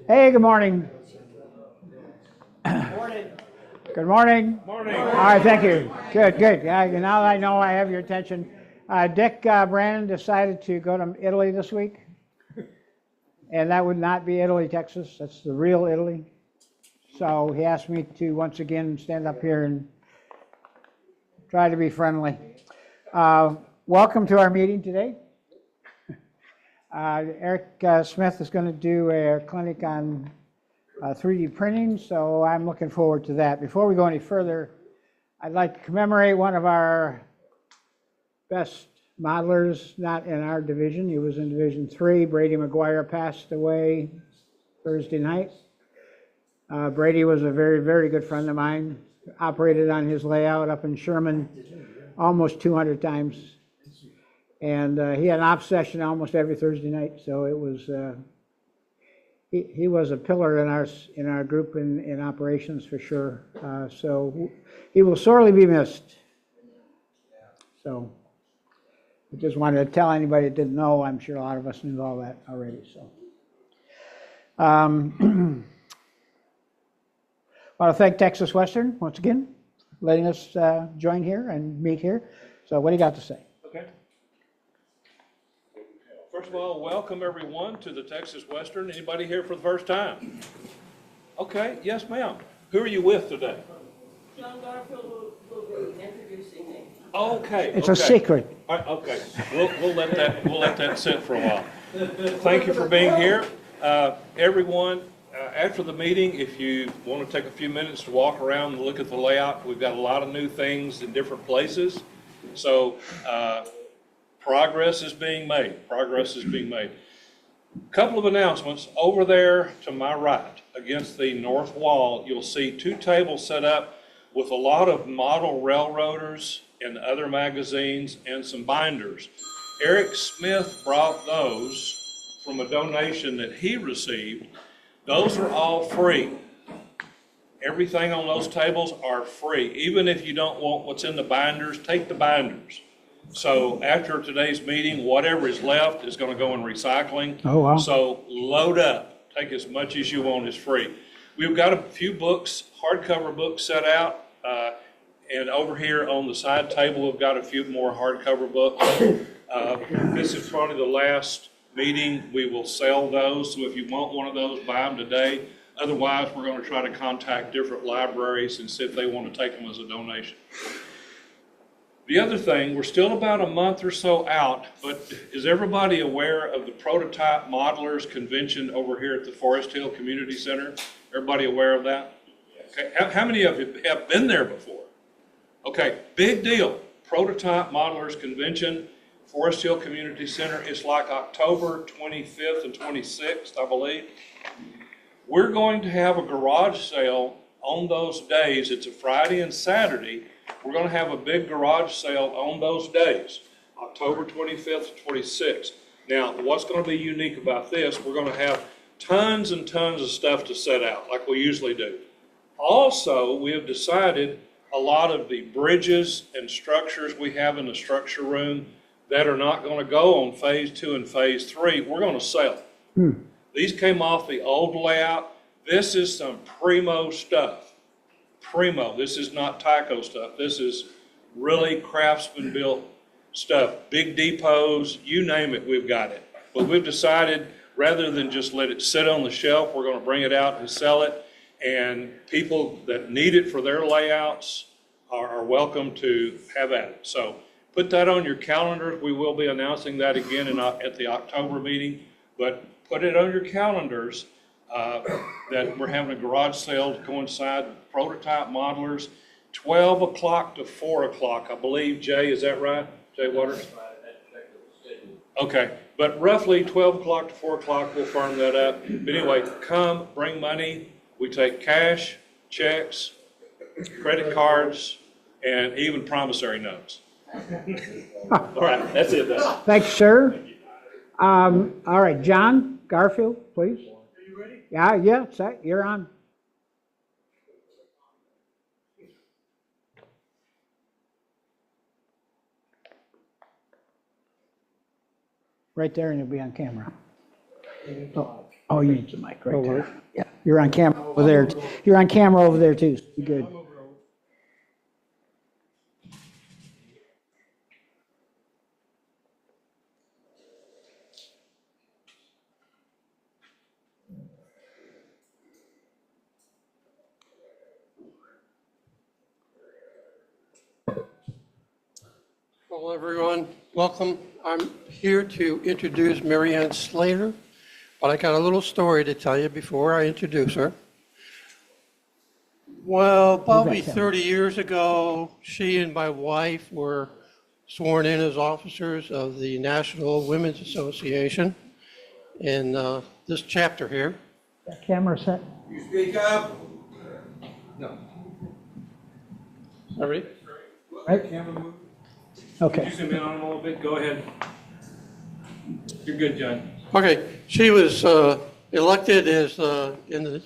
Hey, good morning. Morning. Good morning. Morning. All right, thank you. Good, good. Now that I know I have your attention. Dick Brandon decided to go to Italy this week. And that would not be Italy, Texas. That's the real Italy. So he asked me to once again stand up here and try to be friendly. Welcome to our meeting today. Eric Smith is going to do a clinic on 3D printing, so I'm looking forward to that. Before we go any further, I'd like to commemorate one of our best modelers, not in our division. He was in Division 3. Brady McGuire passed away Thursday night. Brady was a very, very good friend of mine. Operated on his layout up in Sherman almost 200 times. And he had an op session almost every Thursday night, so it was he was a pillar in our group in operations for sure. So he will sorely be missed. So I just wanted to tell anybody that didn't know. I'm sure a lot of us knew all that already. So I want to thank Texas Western once again, letting us join here and meet here. So what do you got to say? Okay. First of all, welcome everyone to the Texas Western. Anybody here for the first time? Okay, yes ma'am. Who are you with today? John Garfield will be introducing me. Okay. It's a secret. All right, okay, we'll let that sit for a while. Thank you for being here. Everyone, after the meeting, if you want to take a few minutes to walk around and look at the layout, we've got a lot of new things in different places. So progress is being made. Progress is being made. A couple of announcements. Over there to my right, against the north wall, you'll see two tables set up with a lot of model railroaders and other magazines and some binders. Eric Smith brought those from a donation that he received. Those are all free. Everything on those tables are free. Even if you don't want what's in the binders, take the binders. So after today's meeting, whatever is left is going to go in recycling. Oh, wow. So load up. Take as much as you want. It's free. We've got a few books, hardcover books set out. And over here on the side table, we've got a few more hardcover books. This is probably the last meeting. We will sell those. So if you want one of those, buy them today. Otherwise, we're going to try to contact different libraries and see if they want to take them as a donation. The other thing, we're still about a month or so out, but is everybody aware of the Prototype Modelers Convention over here at the Forest Hill Community Center? Everybody aware of that? Okay. How many of you have been there before? Okay, big deal. Prototype Modelers Convention, Forest Hill Community Center. It's like October 25th and 26th, I believe. We're going to have a garage sale on those days. It's a Friday and Saturday. We're going to have a big garage sale on those days, October 25th and 26th. Now, what's going to be unique about this, we're going to have tons and tons of stuff to set out like we usually do. Also, we have decided a lot of the bridges and structures we have in the structure room that are not going to go on phase 2 and phase 3, we're going to sell. These came off the old layout. This is some primo stuff. Primo. This is not Tyco stuff. This is really craftsman built stuff. Big depots, you name it, we've got it. But we've decided rather than just let it sit on the shelf, we're going to bring it out and sell it. And people that need it for their layouts are welcome to have at it. So put that on your calendars. We will be announcing that again at the October meeting. But put it on your calendars that we're having a garage sale to coincide with Prototype Modelers, 12 o'clock to 4 o'clock. I believe, Jay, is that right? Jay Waters? Okay, but roughly 12 o'clock to 4 o'clock, we'll firm that up. But anyway, come, bring money. We take cash, checks, credit cards, and even promissory notes. All right, that's it. Thanks, sir. All right, John Garfield, please. Are you ready? Yeah, you're on. Right there, and you'll be on camera. Oh, you need the mic right there. Yeah, you're on camera over there. You're on camera over there too. So you're good. Hello, everyone. Welcome. I'm here to introduce Mary Ann Slater, but I got a little story to tell you before I introduce her. Well, probably 30 years ago, she and my wife were sworn in as officers of the National Women's Association in this chapter here. That camera set. You speak up. Ready? Right. Camera move. Okay. Could you zoom in on it a little bit? Go ahead. You're good, John. Okay, she was elected as in the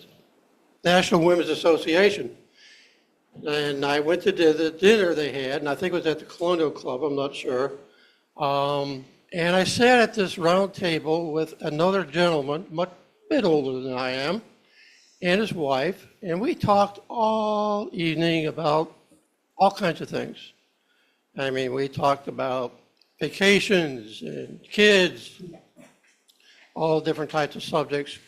National Women's Association. And I went to the dinner they had, and I think it was at the Colonial Club, I'm not sure. And I sat at this round table with another gentleman, much bit older than I am, and his wife, and we talked all evening about all kinds of things. I mean, we talked about vacations and kids, all different types of subjects.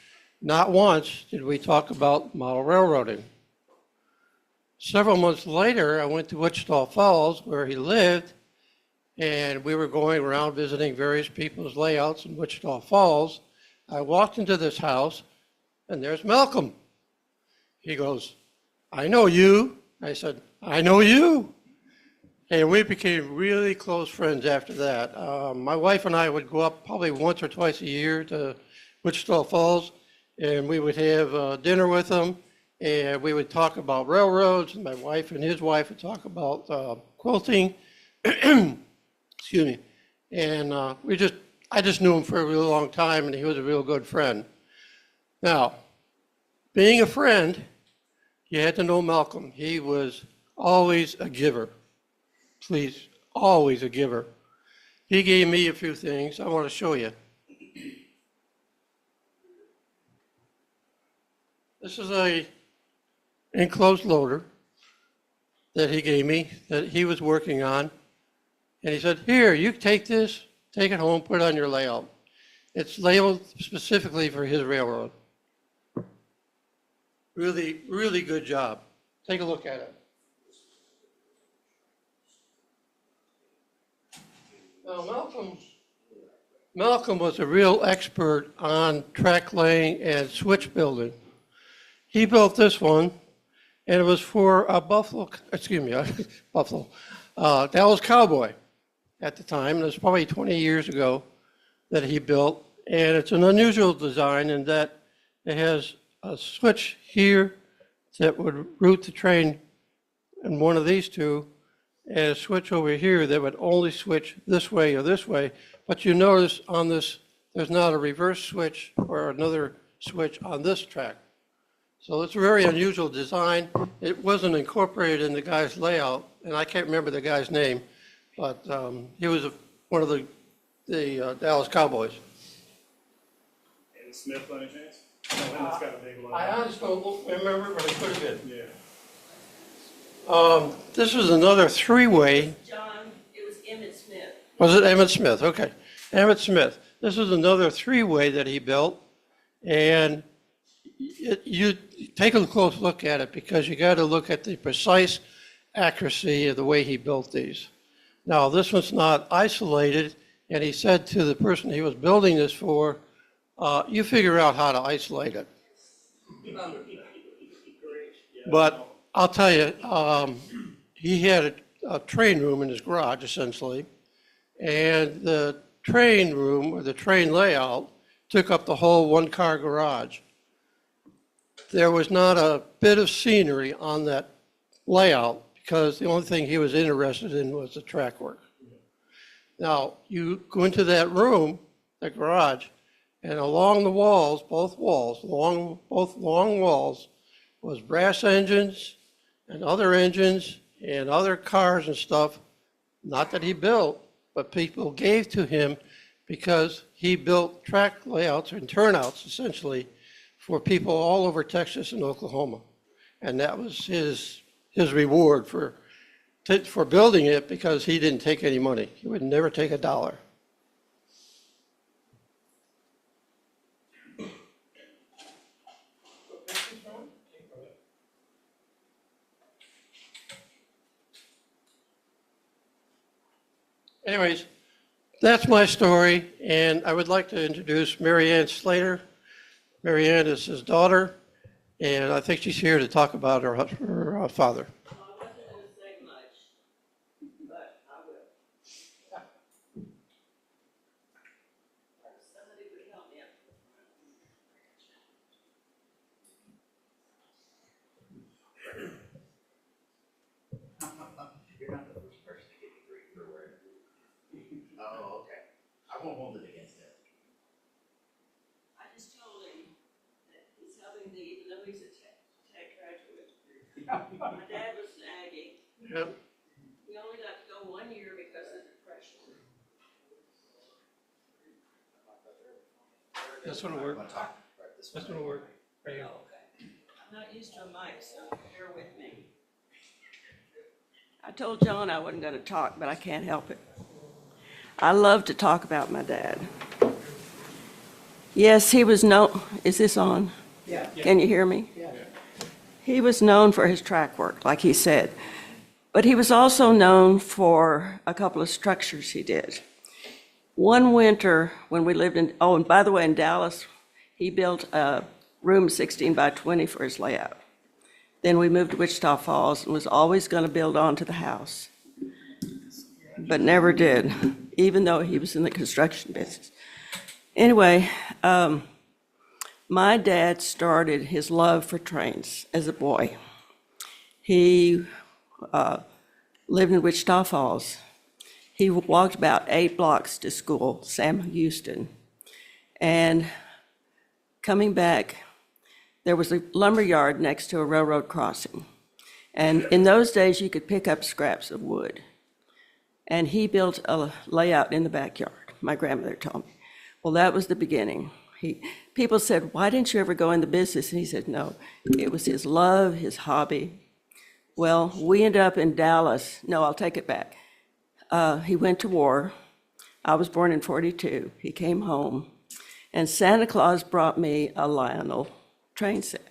Not once did we talk about model railroading. Several months later, I went to Wichita Falls, where he lived, and we were going around visiting various people's layouts in Wichita Falls. I walked into this house, and there's Malcolm. He goes, "I know you." I said, "I know you." And we became really close friends after that. My wife and I would go up probably once or twice a year to Wichita Falls, and we would have dinner with them, and we would talk about railroads, and my wife and his wife would talk about quilting. Excuse me. And I just knew him for a really long time, and he was a real good friend. Now, being a friend, you had to know Malcolm. He was always a giver. Please, always a giver. He gave me a few things I want to show you. This is a enclosed loader that he gave me, that he was working on. And he said, "Here, you take this, take it home, put it on your layout." It's labeled specifically for his railroad. Really, really good job. Take a look at it. Now, Malcolm was a real expert on track laying and switch building. He built this one, and it was for a Dallas Cowboy at the time. It was probably 20 years ago that he built, and it's an unusual design in that it has a switch here that would route the train in one of these two, and a switch over here that would only switch this way or this way. But you notice on this, there's not a reverse switch or another switch on this track. So it's a very unusual design. It wasn't incorporated in the guy's layout, and I can't remember the guy's name, but he was one of the Dallas Cowboys. And Smith, by any chance? No, it's got a big logo. I honestly don't remember, but it could have been. Yeah. This is another three-way. John, it was Emmett Smith. Was it Emmett Smith? Okay. Emmett Smith. This is another three-way that he built. And you take a close look at it, because you got to look at the precise accuracy of the way he built these. Now, this one's not isolated. And he said to the person he was building this for, you figure out how to isolate it. But I'll tell you, he had a train room in his garage, essentially, and the train room, or the train layout, took up the whole one-car garage. There was not a bit of scenery on that layout, because the only thing he was interested in was the track work. Now, you go into that room, the garage, and along the walls, both long walls, was brass engines and other cars and stuff, not that he built, but people gave to him because he built track layouts and turnouts essentially for people all over Texas and Oklahoma. And that was his reward for building it, because he didn't take any money. He would never take a dollar. Anyways, that's my story, and I would like to introduce Mary Ann Slater. Mary Ann is his daughter, and I think she's here to talk about her father. I wasn't gonna say much, but I will. Somebody would help me up. You're not the first person to give me grief for wearing it. Oh, okay. I won't hold it against him. I just told him that he's helping me, even though he's a tech graduate. My dad was nagging. Yep. He only got to go 1 year because of depression. This one will work. I'm gonna talk right this way. This one will work. Right here. Okay. I'm not used to a mic, so bear with me. I told John I wasn't gonna talk, but I can't help it. I love to talk about my dad. Yes, he was known, is this on? Yeah. Can you hear me? Yeah. He was known for his track work, like he said, but he was also known for a couple of structures he did. One winter, when we lived in, oh, and by the way, in Dallas, he built a room 16 by 20 for his layout. Then we moved to Wichita Falls and was always going to build onto the house, but never did, even though he was in the construction business. Anyway, my dad started his love for trains as a boy. He lived in Wichita Falls. He walked about 8 blocks to school, Sam Houston. And coming back, there was a lumber yard next to a railroad crossing. And in those days, you could pick up scraps of wood. And he built a layout in the backyard, my grandmother told me. Well, that was the beginning. People said, why didn't you ever go in the business? And he said, no, it was his love, his hobby. Well, we ended up in Dallas. No, I'll take it back. He went to war. I was born in 42. He came home, and Santa Claus brought me a Lionel train set,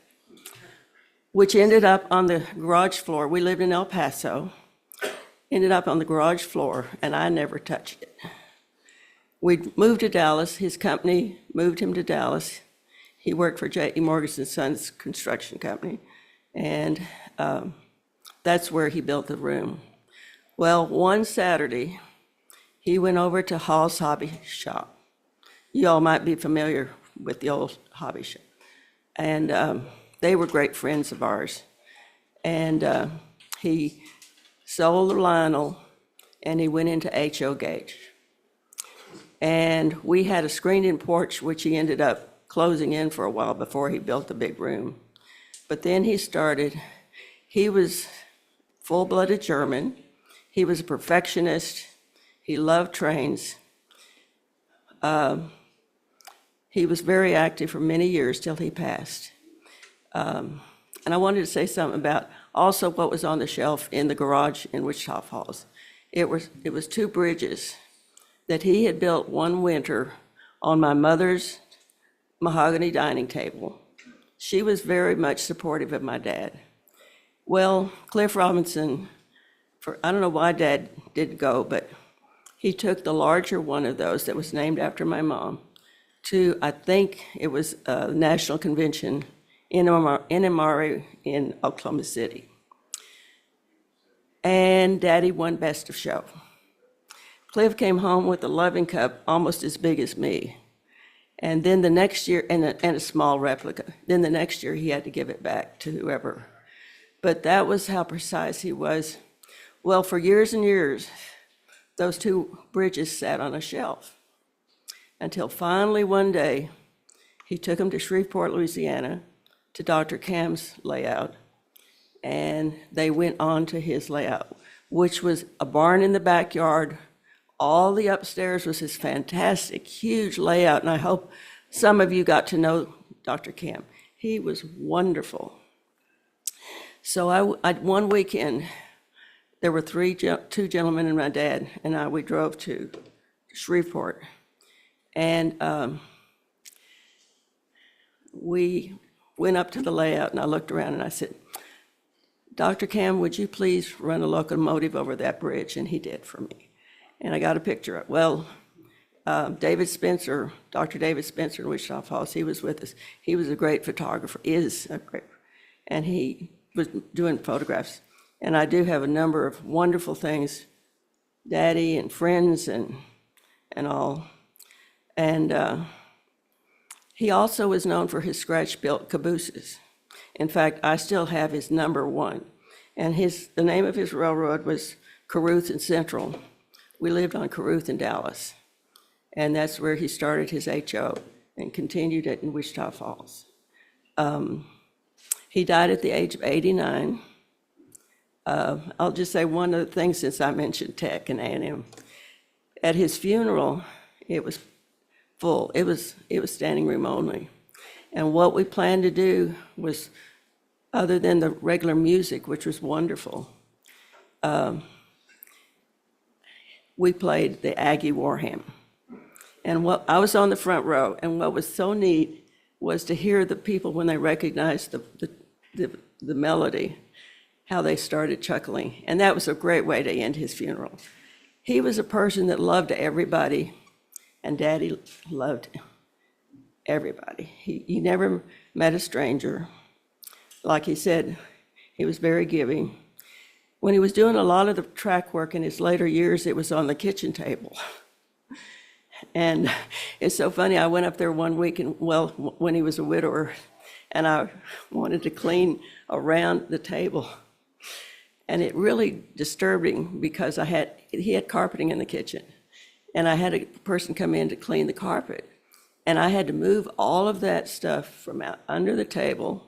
which ended up on the garage floor. We lived in El Paso. Ended up on the garage floor, and I never touched it. We moved to Dallas. His company moved him to Dallas. He worked for J.E. Morgan & Sons construction company, and that's where he built the room. Well, one Saturday, he went over to Hall's Hobby Shop. You all might be familiar with the old hobby shop. And they were great friends of ours. And he sold the Lionel, and he went into H.O. Gage. And we had a screened-in porch, which he ended up closing in for a while before he built the big room. But then he was full-blooded German. He was a perfectionist. He loved trains. He was very active for many years till he passed. And I wanted to say something about also what was on the shelf in the garage in Wichita Falls. It was 2 bridges that he had built one winter on my mother's mahogany dining table. She was very much supportive of my dad. Well, Cliff Robinson, I don't know why Dad didn't go, but he took the larger one of those that was named after my mom to, I think it was a national convention in NMRA in Oklahoma City. And Daddy won Best of Show. Cliff came home with a loving cup almost as big as me. And then the next year, and a small replica. Then the next year he had to give it back to whoever. But that was how precise he was. Well, for years and years, those 2 bridges sat on a shelf until finally one day he took them to Shreveport, Louisiana, to Dr. Cam's layout, and they went on to his layout, which was a barn in the backyard All the upstairs was his fantastic, huge layout, and I hope some of you got to know Dr. Kim. He was wonderful. So one weekend, there were two gentlemen and my dad and I, we drove to Shreveport. And we went up to the layout and I looked around and I said, Dr. Kim, would you please run a locomotive over that bridge? And he did for me. And I got a picture of, well, David Spencer, Dr. David Spencer in Wichita Falls, he was with us. He was a great photographer, is a great, and he was doing photographs. And I do have a number of wonderful things, Daddy and friends and all. And he also was known for his scratch-built cabooses. In fact, I still have his number 1. And the name of his railroad was Caruth and Central. We lived on Caruth in Dallas. And that's where he started his HO and continued it in Wichita Falls. He died at the age of 89. I'll just say one other thing since I mentioned Tech and A&M. At his funeral, it was full. It was standing room only. And what we planned to do was, other than the regular music, which was wonderful, we played the Aggie War Hymn. And I was on the front row, and what was so neat was to hear the people when they recognized the melody, how they started chuckling. And that was a great way to end his funeral. He was a person that loved everybody, and Daddy loved everybody. He never met a stranger. Like he said, he was very giving. When he was doing a lot of the track work in his later years, it was on the kitchen table. And it's so funny, I went up there one week, and well, when he was a widower, and I wanted to clean around the table. And it really disturbed him because he had carpeting in the kitchen. And I had a person come in to clean the carpet. And I had to move all of that stuff from out under the table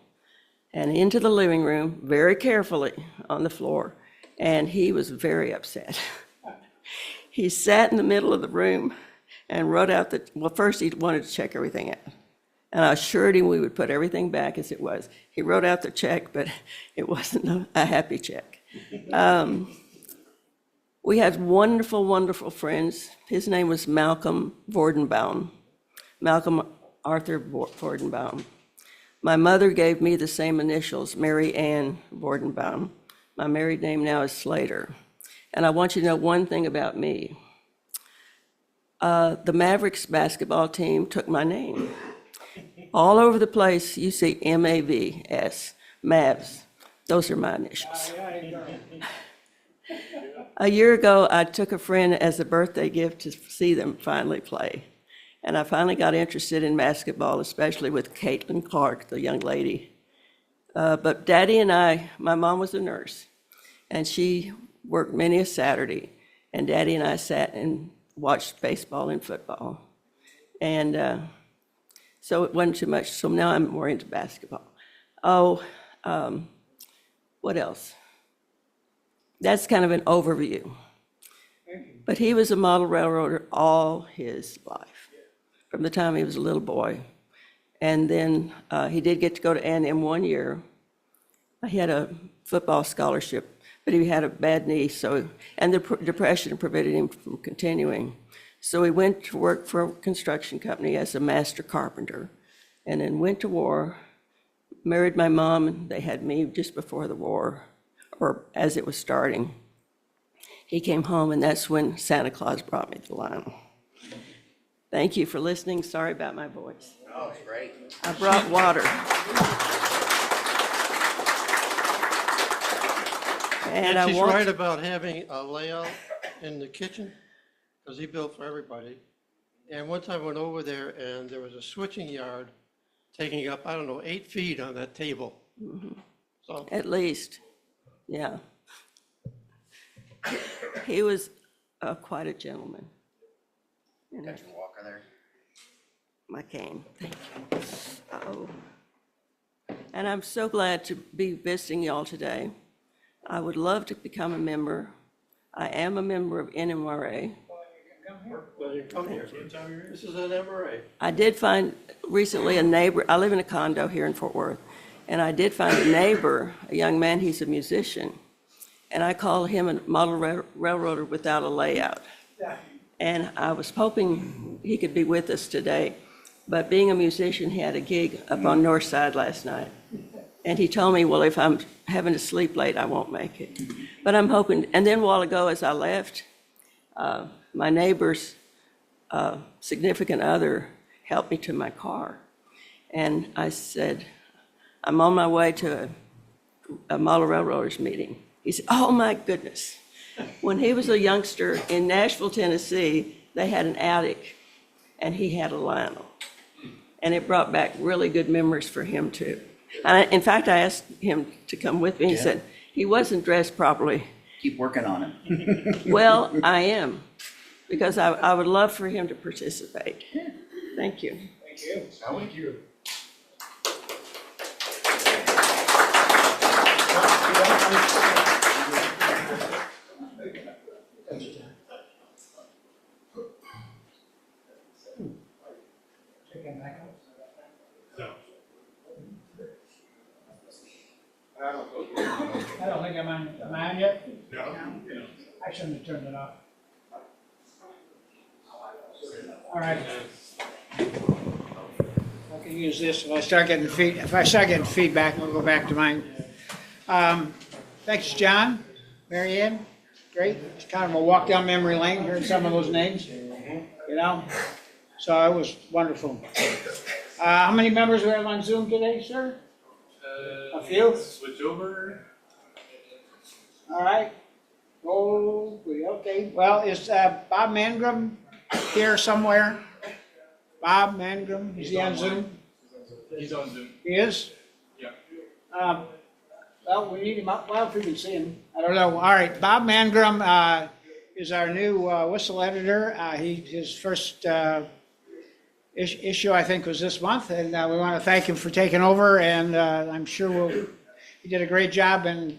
and into the living room very carefully on the floor. And he was very upset. He sat in the middle of the room and wrote out well, first he wanted to check everything out. And I assured him we would put everything back as it was. He wrote out the check, but it wasn't a happy check. We had wonderful, wonderful friends. His name was Malcolm Vordenbaum, Malcolm Arthur Vordenbaum. My mother gave me the same initials, Mary Ann Vordenbaum. My married name now is Slater. And I want you to know one thing about me. The Mavericks basketball team took my name. All over the place, you see M-A-V-S, Mavs. Those are my initials. A year ago, I took a friend as a birthday gift to see them finally play. And I finally got interested in basketball, especially with Caitlin Clark, the young lady. But Daddy and my mom was a nurse, and she worked many a Saturday. And Daddy and I sat and watched baseball and football. And so it wasn't too much. So now I'm more into basketball. What else? That's kind of an overview. But he was a model railroader all his life, from the time he was a little boy. And then he did get to go to A&M 1 year. He had a football scholarship, but he had a bad knee, and the depression prevented him from continuing. So he went to work for a construction company as a master carpenter, and then went to war, married my mom, and they had me just before the war, or as it was starting. He came home, and that's when Santa Claus brought me to Lionel. Thank you for listening. Sorry about my voice. Oh, it's great. I brought water. And she's right about having a layout in the kitchen, because he built for everybody. And one time I went over there, and there was a switching yard taking up, 8 feet on that table. So At least, yeah. He was quite a gentleman. You know, Got your walker there? my cane, thank you. Oh. And I'm so glad to be visiting y'all today. I would love to become a member. I am a member of NMRA, Well, you come here. This is an MRA. I did find recently a neighbor, I live in a condo here in Fort Worth, and I did find a neighbor, a young man, he's a musician, and I call him a model railroader without a layout. And I was hoping he could be with us today, but being a musician, he had a gig up on North Side last night. And he told me, well, if I'm having to sleep late, I won't make it. But I'm hoping, and then a while ago as I left, my neighbor's significant other helped me to my car. And I said, I'm on my way to a model railroaders meeting. He said, oh my goodness. When he was a youngster in Nashville, Tennessee, they had an attic and he had a Lionel. And it brought back really good memories for him too. In fact, I asked him to come with me. He said he wasn't dressed properly. Keep working on it. Well, I am, because I would love for him to participate. Thank you. Thank you. No. I don't think I'm on, am I on yet? No. I shouldn't have turned it off. All right. I can use this if I start getting feedback, we'll go back to mine. Thanks, John, Mary Ann, great. It's kind of a walk down memory lane, hearing some of those names, you know? So it was wonderful. How many members we have on Zoom today, sir? A few? Switch over. All right. Oh, okay. Well, is Bob Mangrum here somewhere? Bob Mangrum, is he on Zoom? He's on Zoom. He is? Yeah. Well, we need him up, well, if we can see him. I don't know. All right, Bob Mangrum is our new whistle editor. His first issue, I think, was this month, and we want to thank him for taking over, and I'm sure he did a great job, and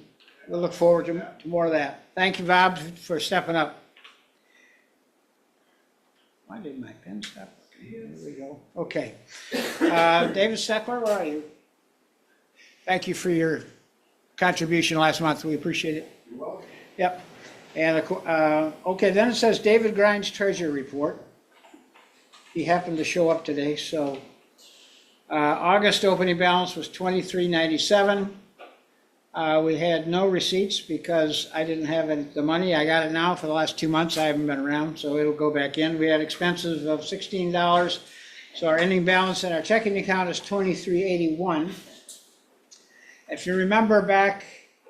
we'll look forward to more of that. Thank you, Bob, for stepping up. Why did my pen stop? Here we go. Okay. David Steckler, where are you? Thank you for your contribution last month. We appreciate it. You're welcome. Yep. And, okay, then it says David Grind's treasury report. He happened to show up today, so August opening balance was $23.97. We had no receipts because I didn't have the money. I got it now for the last 2 months. I haven't been around, so it'll go back in. We had expenses of $16, so our ending balance in our checking account is $23.81. If you remember back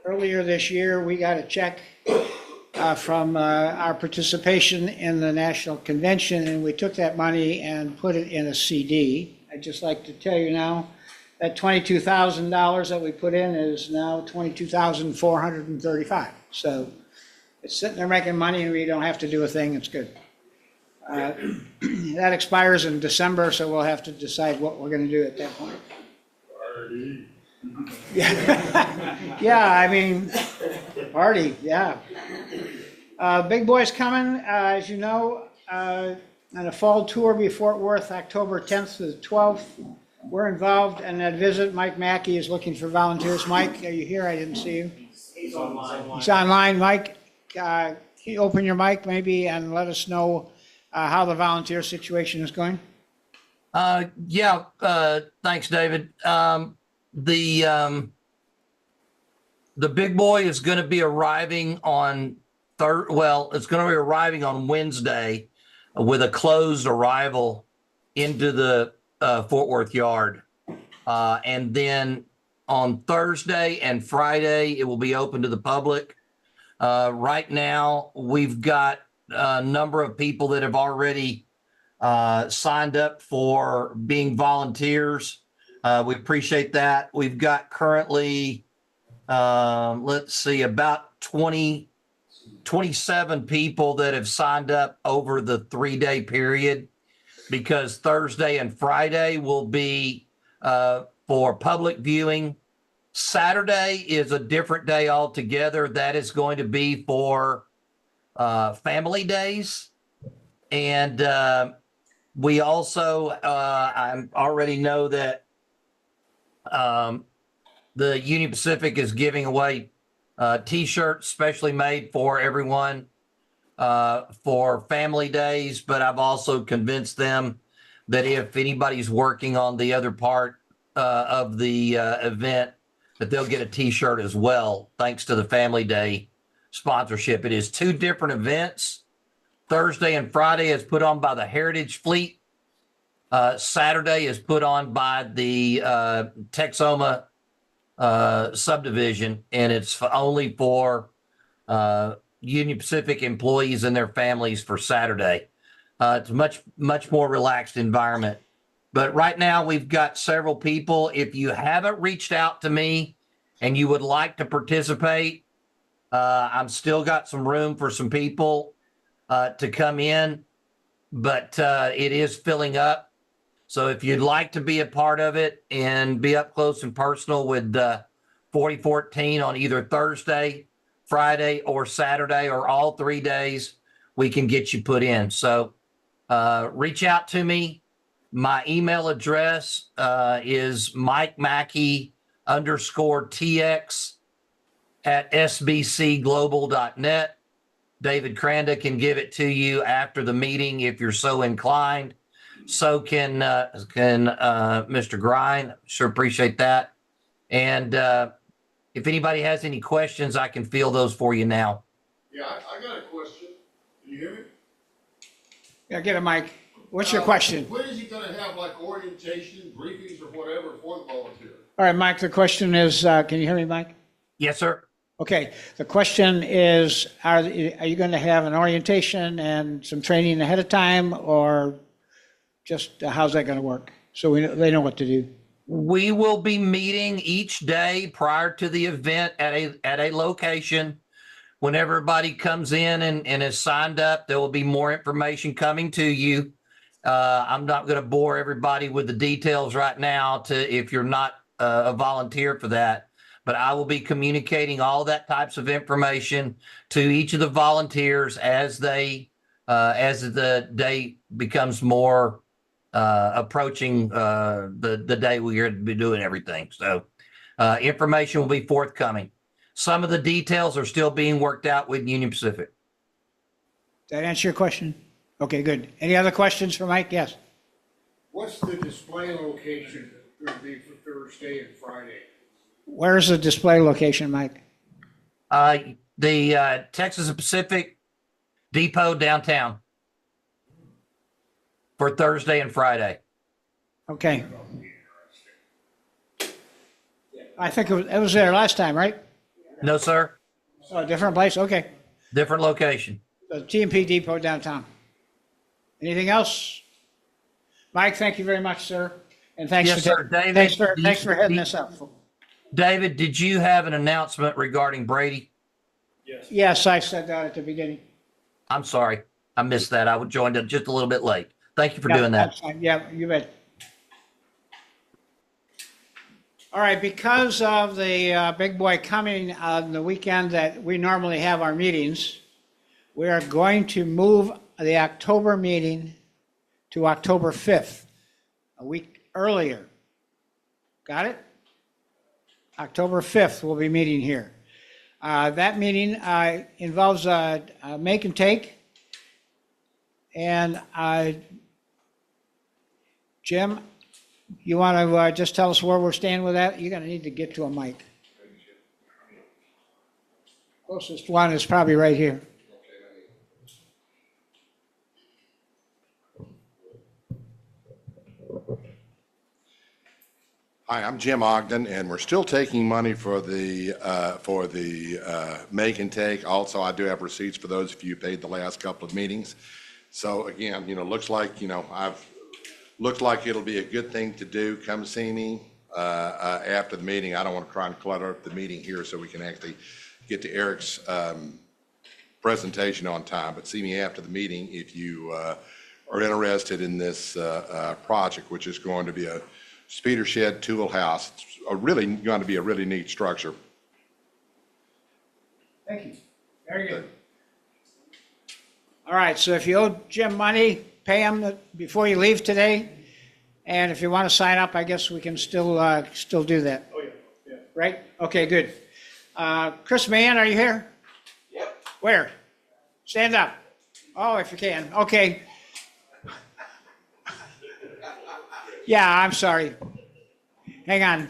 earlier this year, we got a check from our participation in the National Convention, and we took that money and put it in a CD. I'd just like to tell you now that $22,000 that we put in is now $22,435. So it's sitting there making money, and we don't have to do a thing. It's good. That expires in December, so we'll have to decide what we're going to do at that point. Party. Yeah, I mean, party, yeah. Big Boy's coming, as you know, on a fall tour be Fort Worth, October 10th to the 12th. We're involved in that visit. Mike Mackey is looking for volunteers. Mike, are you here? I didn't see you. He's online. He's online. Mike, can you open your mic maybe and let us know how the volunteer situation is going? Thanks, David. The big boy is going to be arriving on it's going to be arriving on Wednesday with a closed arrival into the Fort Worth yard. And then on Thursday and Friday, it will be open to the public. Right now, we've got a number of people that have already signed up for being volunteers. We appreciate that. We've got currently, about 27 people that have signed up over the 3-day period, because Thursday and Friday will be for public viewing. Saturday is a different day altogether. That is going to be for family days. And we also, I already know that the Union Pacific is giving away T-shirts specially made for everyone for family days. But I've also convinced them that if anybody's working on the other part of the event, that they'll get a T-shirt as well, thanks to the Family Day sponsorship. It is 2 different events. Thursday and Friday is put on by the Heritage Fleet. Saturday is put on by the Texoma subdivision, and it's only for Union Pacific employees and their families for Saturday. It's much more relaxed environment. But right now we've got several people. If you haven't reached out to me and you would like to participate, I'm still got some room for some people to come in, but it is filling up. So if you'd like to be a part of it and be up close and personal with 4014 on either Thursday, Friday, or Saturday, or all 3 days, we can get you put in. So reach out to me. My email address is mikemackey_tx@sbcglobal.net. David Cranda can give it to you after the meeting if you're so inclined. So can Mr. Grind. Sure appreciate that. And if anybody has any questions, I can field those for you now. Yeah, I got a question. Can you hear me? Yeah, get a mic. What's your question? When is he gonna have like orientation, briefings or whatever for the volunteer? All right, Mike, the question is, can you hear me, Mike? Yes, sir. Okay, the question is, are you going to have an orientation and some training ahead of time, or just how's that going to work? So they know what to do. We will be meeting each day prior to the event at a location. When everybody comes in and is signed up, there will be more information coming to you. I'm not going to bore everybody with the details right now if you're not a volunteer for that, but I will be communicating all that types of information to each of the volunteers as the day becomes more approaching the day we're going to be doing everything. So information will be forthcoming. Some of the details are still being worked out with Union Pacific. Did that answer your question? Okay, good. Any other questions for Mike? Yes. What's the display location gonna be for Thursday and Friday? Where's the display location, Mike? The Texas Pacific Depot downtown for Thursday and Friday. Okay. I think it was there last time, right? No, sir. Oh, a different place? Okay. Different location. The T&P Depot downtown. Anything else? Mike, thank you very much, sir. And thanks Yes, sir. David, thanks for heading this up. David, did you have an announcement regarding Brady? Yes. Yes, I said that at the beginning. I'm sorry. I missed that. I joined it just a little bit late. Thank you for doing that. That's fine. Yeah, you bet. All right, because of the big boy coming on the weekend that we normally have our meetings, we are going to move the October meeting to October 5th, a week earlier. Got it? October 5th, we'll be meeting here. That meeting involves a make and take. And Jim, you want to just tell us where we're staying with that? You're going to need to get to a mic. Closest one is probably right here. Hi, I'm Jim Ogden, and we're still taking money for the make and take. Also, I do have receipts for those of you who paid the last couple of meetings. So again, looks like, looks like it'll be a good thing to do. Come see me after the meeting. I don't want to try and clutter up the meeting here so we can actually get to Eric's presentation on time. But see me after the meeting if you are interested in this project, which is going to be a speeder shed tool house. It's going to be a really neat structure. Thank you. Very good. All right, so if you owe Jim money, pay him before you leave today. And if you want to sign up, I guess we can still do that. Oh, yeah. Right? Okay, good. Chris Mann, are you here? Yep. Where? Stand up. Oh, if you can. Okay. Yeah, I'm sorry. Hang on.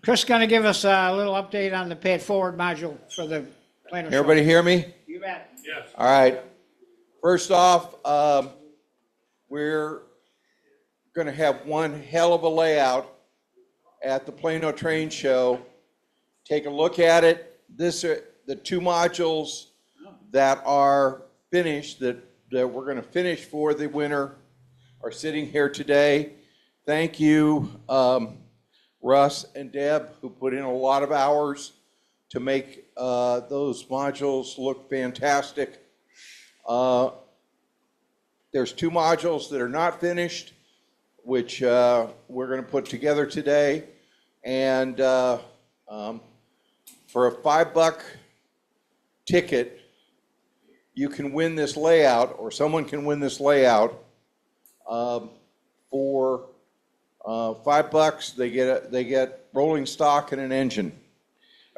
Chris is going to give us a little update on the pay it forward module for the Plano show. Everybody hear me? You bet. Yes. All right. First off, we're going to have one hell of a layout at the Plano Train Show. Take a look at it. The two modules that are finished, that we're going to finish for the winter, are sitting here today. Thank you, Russ and Deb, who put in a lot of hours to make those modules look fantastic. There's two modules that are not finished, which we're going to put together today. And for a $5 ticket, you can win this layout, or someone can win this layout. For $5, they get rolling stock and an engine.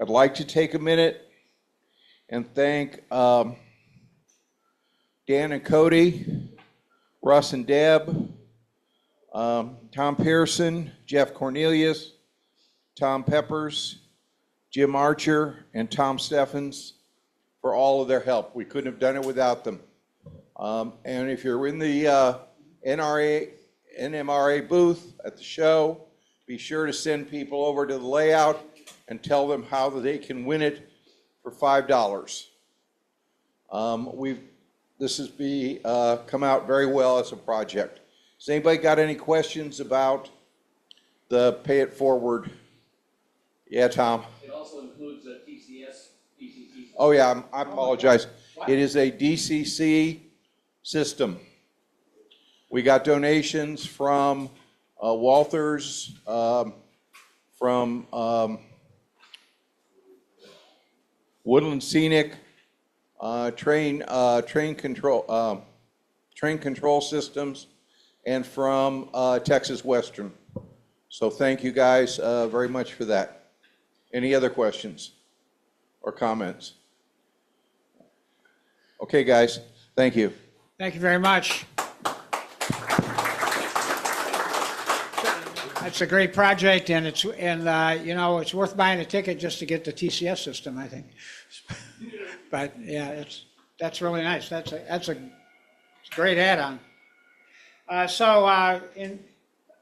I'd like to take a minute and thank Dan and Cody, Russ and Deb, Tom Pearson, Jeff Cornelius, Tom Peppers, Jim Archer, and Tom Steffens for all of their help. We couldn't have done it without them. And if you're in the NMRA booth at the show, be sure to send people over to the layout and tell them how they can win it for $5. This has come out very well as a project. Has anybody got any questions about the pay it forward? Yeah, Tom. It also includes a TCS, DCC. Oh yeah, I apologize. It is a DCC system. We got donations from Walters, from Woodland Scenic, train control systems, and from Texas Western. So thank you guys very much for that. Any other questions or comments? Okay, guys, thank you. Thank you very much. It's a great project, and it's worth buying a ticket just to get the TCS system, I think. But yeah, that's really nice. That's a great add-on. In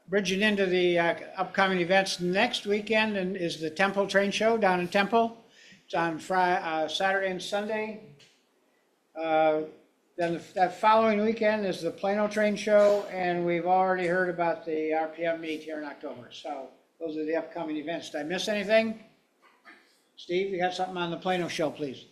bridging into the upcoming events next weekend, and is the Temple Train Show down in Temple. It's on Saturday and Sunday. Then that following weekend is the Plano Train Show, and we've already heard about the RPM meet here in October. So those are the upcoming events. Did I miss anything? Steve, you got something on the Plano Show, please?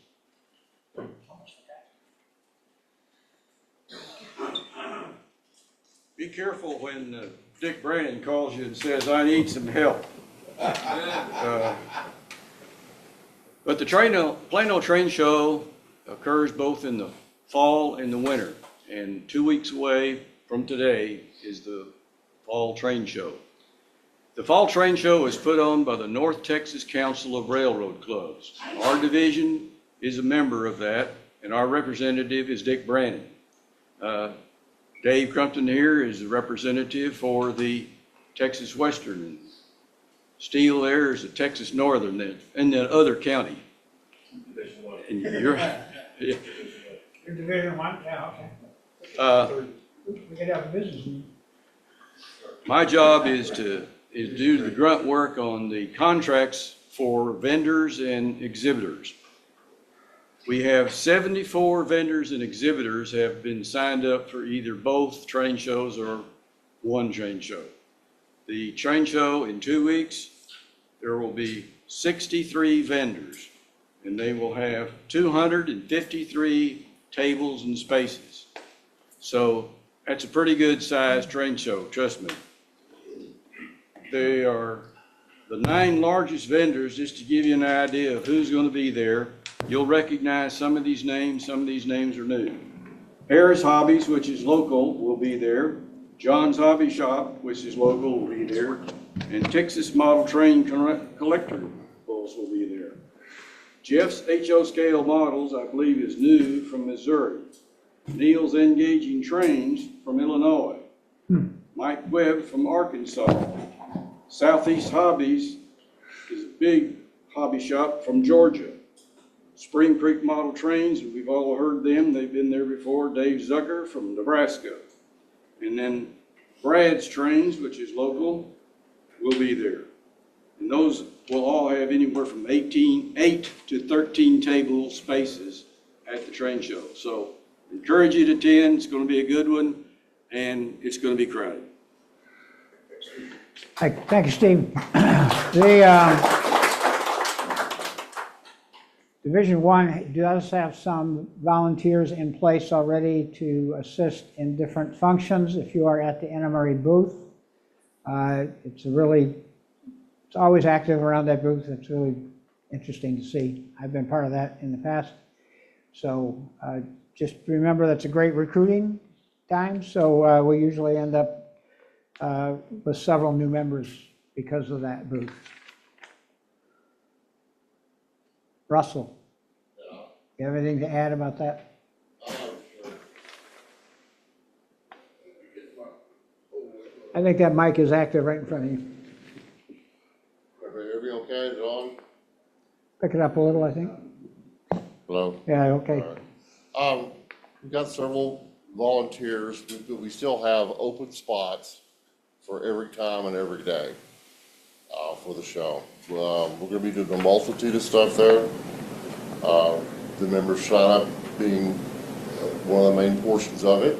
Be careful when Dick Brandon calls you and says, I need some help. But the Plano Train Show occurs both in the fall and the winter. And 2 weeks away from today is the Fall Train Show. The Fall Train Show is put on by the North Texas Council of Railroad Clubs. Our division is a member of that, and our representative is Dick Brandon. Dave Crumpton here is the representative for the Texas Western. And Steele there is the Texas Northern in the other county. And you're, Your Division 1? Yeah, okay. We could have a business meeting. my job is to do the grunt work on the contracts for vendors and exhibitors. We have 74 vendors and exhibitors have been signed up for either both train shows or one train show. The train show in 2 weeks, there will be 63 vendors, and they will have 253 tables and spaces. So that's a pretty good sized train show, trust me. They are the 9 largest vendors, just to give you an idea of who's going to be there. You'll recognize some of these names are new. Harris Hobbies, which is local, will be there. John's Hobby Shop, which is local, will be there. And Texas Model Train Collectibles will be there. Jeff's HO Scale Models, I believe, is new from Missouri. Neil's Engaging Trains from Illinois. Mike Webb from Arkansas. Southeast Hobbies is a big hobby shop from Georgia. Spring Creek Model Trains, we've all heard them. They've been there before. Dave Zucker from Nebraska. And then Brad's Trains, which is local, will be there. And those will all have anywhere from 8 to 13 table spaces at the train show. So encourage you to attend. It's going to be a good one, and it's going to be crowded. Thank you, Steve. Division 1 does have some volunteers in place already to assist in different functions. If you are at the Anna Murray booth, it's always active around that booth. It's really interesting to see. I've been part of that in the past. So just remember that's a great recruiting time. So we usually end up with several new members because of that booth. Russell, you have anything to add about that? I think that mic is active right in front of you. Everything okay? Is it on? Pick it up a little, I think. Hello? Yeah, okay. All right. We've got several volunteers, but we still have open spots for every time and every day for the show. We're going to be doing a multitude of stuff there. The members sign up being one of the main portions of it.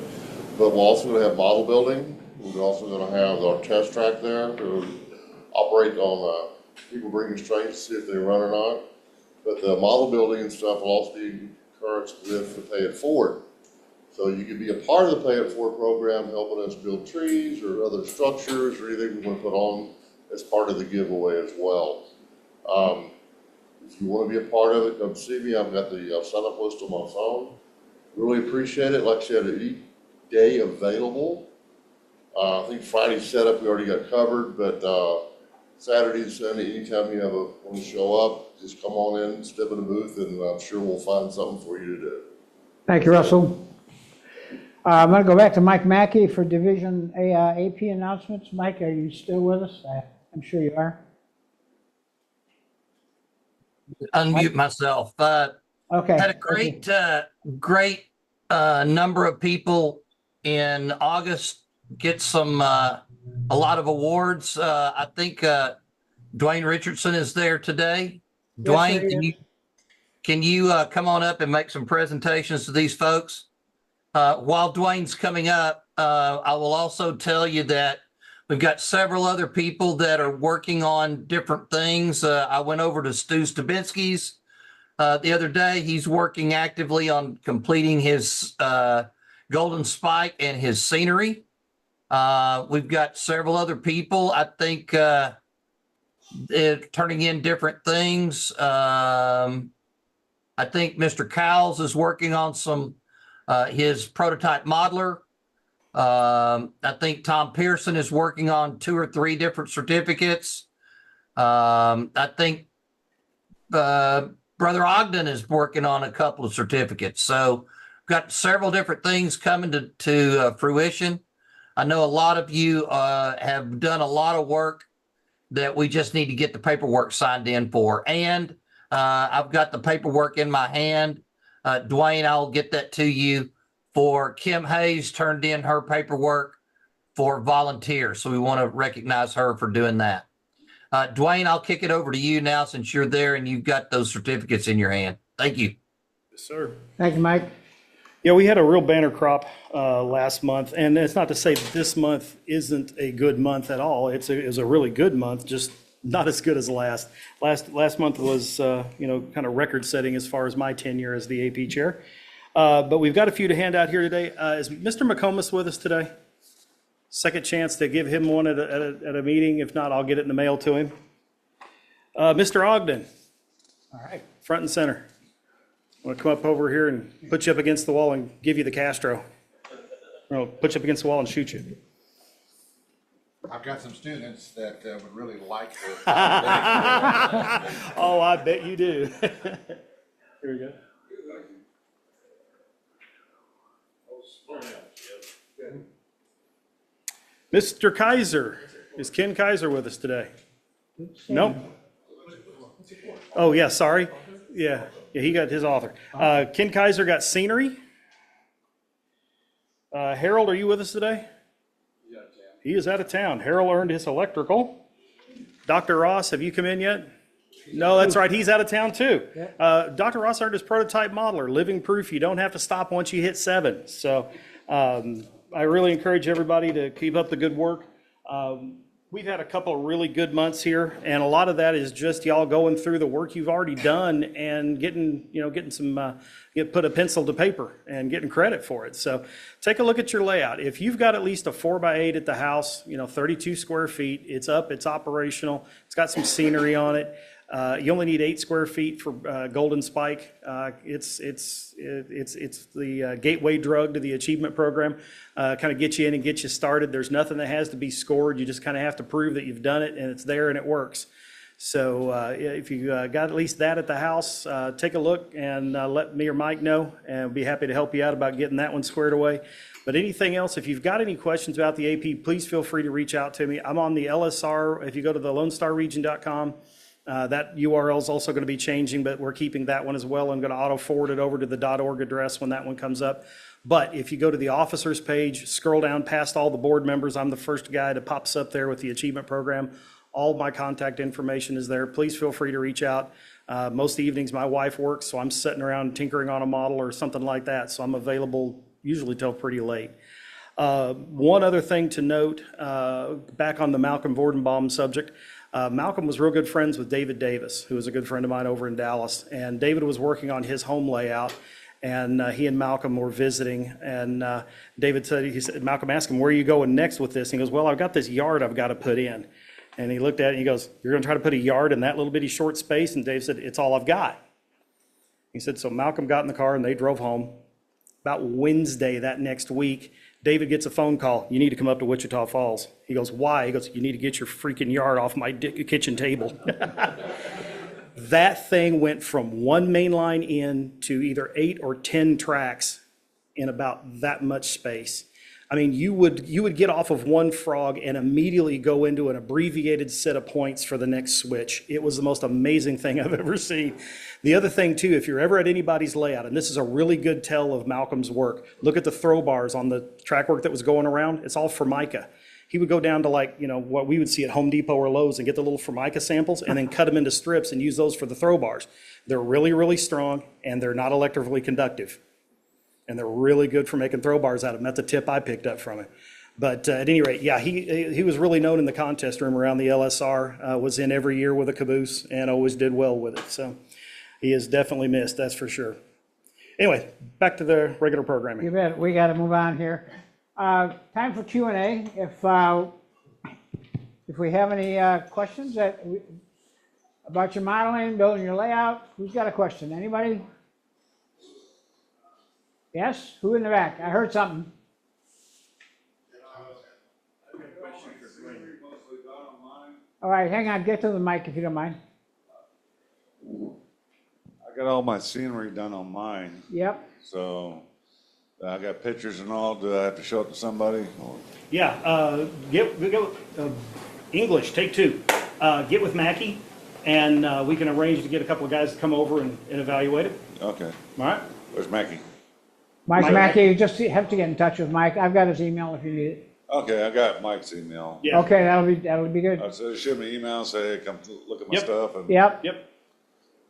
But we're also going to have model building. We're also going to have our test track there to operate on people bringing trains to see if they run or not. But the model building and stuff will also be encouraged with the Pay It Forward. So you could be a part of the Pay It Forward program, helping us build trees or other structures or anything we want to put on as part of the giveaway as well. If you want to be a part of it, come see me. I've got the sign-up list on my phone. Really appreciate it. Like I said, any day available. I think Friday's setup we already got covered, but Saturday and Sunday, anytime you want to show up, just come on in, step in the booth, and I'm sure we'll find something for you to do. Thank you, Russell. I'm going to go back to Mike Mackey for Division AP announcements. Mike, are you still with us? I'm sure you are. Unmute myself. Okay. Had a great number of people in August get a lot of awards. I think Dwayne Richardson is there today. Yes, Dwayne, can you come on up and make some presentations to these folks? While Dwayne's coming up, I will also tell you that we've got several other people that are working on different things. I went over to Stu Stabinsky's the other day. He's working actively on completing his Golden Spike and his scenery. We've got several other people, I think, turning in different things. I think Mr. Cowles is working on his prototype modeler. I think Tom Pearson is working on 2 or 3 different certificates. I think Brother Ogden is working on a couple of certificates. So we've got several different things coming to fruition. I know a lot of you have done a lot of work that we just need to get the paperwork signed in for. And I've got the paperwork in my hand. Dwayne, I'll get that to you. For Kim Hayes turned in her paperwork for volunteers. So we want to recognize her for doing that. Dwayne, I'll kick it over to you now since you're there and you've got those certificates in your hand. Thank you. Yes, sir. Thank you, Mike. Yeah, we had a real banner crop last month, and it's not to say that this month isn't a good month at all. It was a really good month, just not as good as last. Last month was, kind of record-setting as far as my tenure as the AP chair. But we've got a few to hand out here today. Is Mr. McComas with us today? Second chance to give him one at a meeting. If not, I'll get it in the mail to him. Mr. Ogden. All right. Front and center. I'm gonna come up over here and put you up against the wall and give you the Castro. Or I'll put you up against the wall and shoot you. I've got some students that would really like to. Oh, I bet you do. Here we go. Mr. Kaiser, is Ken Kaiser with us today? Nope. Oh, yeah, sorry. Yeah, he got his author. Ken Kaiser got scenery. Harold, are you with us today? He is out of town. Harold earned his electrical. Dr. Ross, have you come in yet? No, that's right. He's out of town too. Dr. Ross earned his prototype modeler, living proof. You don't have to stop once you hit 7. So I really encourage everybody to keep up the good work. We've had a couple of really good months here, and a lot of that is just y'all going through the work you've already done and getting some, put a pencil to paper and getting credit for it. So take a look at your layout. If you've got at least a 4x8 at the house, 32 square feet, it's up, it's operational, it's got some scenery on it. You only need 8 square feet for Golden Spike. It's the gateway drug to the achievement program. Kind of get you in and get you started. There's nothing that has to be scored. You just kind of have to prove that you've done it and it's there and it works. So if you got at least that at the house, take a look and let me or Mike know, and we'll be happy to help you out about getting that one squared away. But anything else, if you've got any questions about the AP, please feel free to reach out to me. I'm on the LSR. If you go to the LoneStarRegion.com, that URL is also going to be changing, but we're keeping that one as well. I'm going to auto forward it over to the .org address when that one comes up. But if you go to the officers page, scroll down past all the board members, I'm the first guy that pops up there with the achievement program. All my contact information is there. Please feel free to reach out. Most evenings my wife works, so I'm sitting around tinkering on a model or something like that. So I'm available usually till pretty late. One other thing to note, back on the Malcolm Vordenbaum subject, Malcolm was real good friends with David Davis, who is a good friend of mine over in Dallas. And David was working on his home layout, and he and Malcolm were visiting. And David said, Malcolm asked him, where are you going next with this? And he goes, well, I've got this yard I've got to put in. And he looked at it and he goes, you're going to try to put a yard in that little bitty short space? And Dave said, it's all I've got. He said, so Malcolm got in the car and they drove home. About Wednesday that next week, David gets a phone call. You need to come up to Wichita Falls. He goes, why? He goes, you need to get your freaking yard off my kitchen table. That thing went from one main line in to either 8 or 10 tracks in about that much space. I mean, you would get off of one frog and immediately go into an abbreviated set of points for the next switch. It was the most amazing thing I've ever seen. The other thing too, if you're ever at anybody's layout, and this is a really good tell of Malcolm's work, look at the throw bars on the track work that was going around. It's all Formica. He would go down to what we would see at Home Depot or Lowe's and get the little Formica samples and then cut them into strips and use those for the throw bars. They're really, really strong and they're not electrically conductive. And they're really good for making throw bars out of them. That's a tip I picked up from him. But at any rate, yeah, he was really known in the contest room around the LSR, was in every year with a caboose and always did well with it. So he is definitely missed, that's for sure. Anyway, back to the regular programming. You bet. We got to move on here. Time for Q&A. If we have any questions about your modeling, building your layout, who's got a question? Anybody? Yes? Who in the back? I heard something. All right, hang on. Get to the mic if you don't mind. I got all my scenery done on mine, Yep. so I got pictures and all. Do I have to show it to somebody? Or- Yeah, get English, take 2. Get with Mackie, and we can arrange to get a couple of guys to come over and evaluate it. Okay. All right? Where's Mackie? Mike Mackey, you just have to get in touch with Mike. I've got his email if you need it. Okay, I got Mike's email. Yeah. Okay, that'll be good. So shoot me an email, say, hey, come look at my Yep. stuff, and Yep. Yep.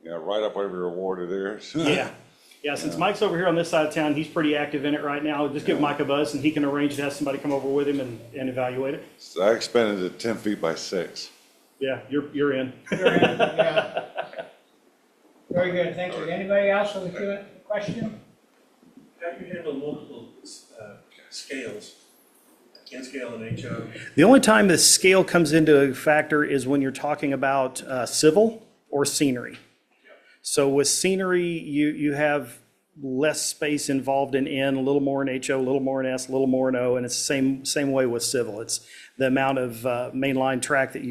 yeah, write up whatever your award it is. Yeah. Yeah, since Mike's over here on this side of town, he's pretty active in it right now. Just give Mike a buzz and he can arrange to have somebody come over with him and evaluate it. So I expanded it 10 feet by 6. Yeah, you're in. Yeah. Very good, thank you. Anybody else with a question? How do you handle multiple scales? N scale and HO? The only time the scale comes into a factor is when you're talking about civil or scenery. So with scenery, you have less space involved in N, a little more in HO, a little more in S, a little more in O, and it's the same way with civil. It's the amount of mainline track that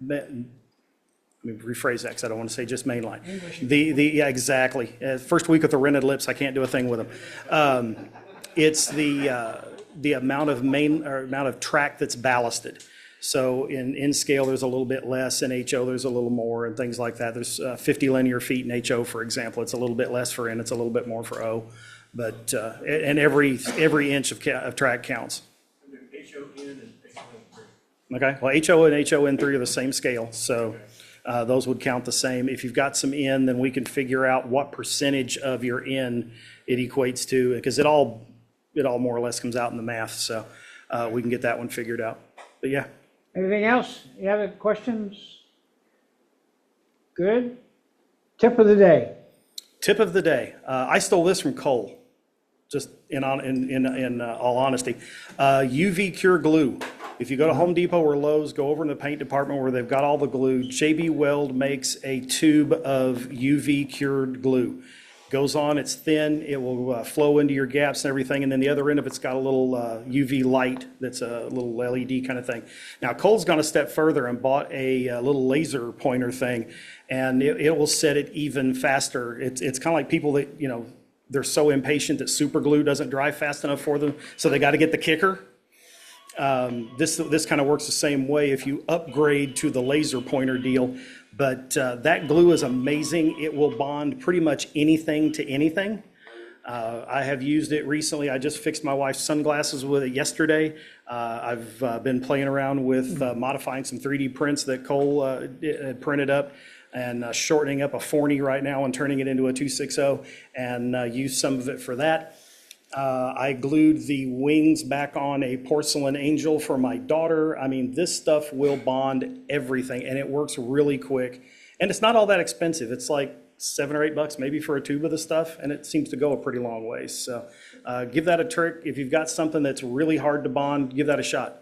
let me rephrase that because I don't want to say just mainline. Yeah, exactly. First week with the rented lips, I can't do a thing with them. It's the amount of track that's ballasted. So in scale, there's a little bit less. In HO, there's a little more, and things like that. There's 50 linear feet in HO, for example. It's a little bit less for N. It's a little bit more for O. But and every inch of track counts. And then HON and HON3. Okay. Well, HO and HON3 are the same scale, so those would count the same. If you've got some N, then we can figure out what percentage of your N it equates to, because it all more or less comes out in the math. So we can get that one figured out. But yeah. Anything else? Any other questions? Good. Tip of the day. Tip of the day. I stole this from Cole, just in all honesty. UV Cure glue. If you go to Home Depot or Lowe's, go over in the paint department where they've got all the glue. JB Weld makes a tube of UV cured glue. Goes on, it's thin, it will flow into your gaps and everything, and then the other end of it's got a little UV light that's a little LED kind of thing. Now, Cole's gone a step further and bought a little laser pointer thing, and it will set it even faster. It's kind of like people that, they're so impatient that super glue doesn't dry fast enough for them, so they got to get the kicker. This kind of works the same way if you upgrade to the laser pointer deal. But that glue is amazing. It will bond pretty much anything to anything. I have used it recently. I just fixed my wife's sunglasses with it yesterday. I've been playing around with modifying some 3D prints that Cole had printed up and shortening up a 40 right now and turning it into a 260 and used some of it for that. I glued the wings back on a porcelain angel for my daughter. I mean, this stuff will bond everything, and it works really quick. And it's not all that expensive. It's like $7 or $8 maybe for a tube of the stuff, and it seems to go a pretty long ways. So give that a trick. If you've got something that's really hard to bond, give that a shot.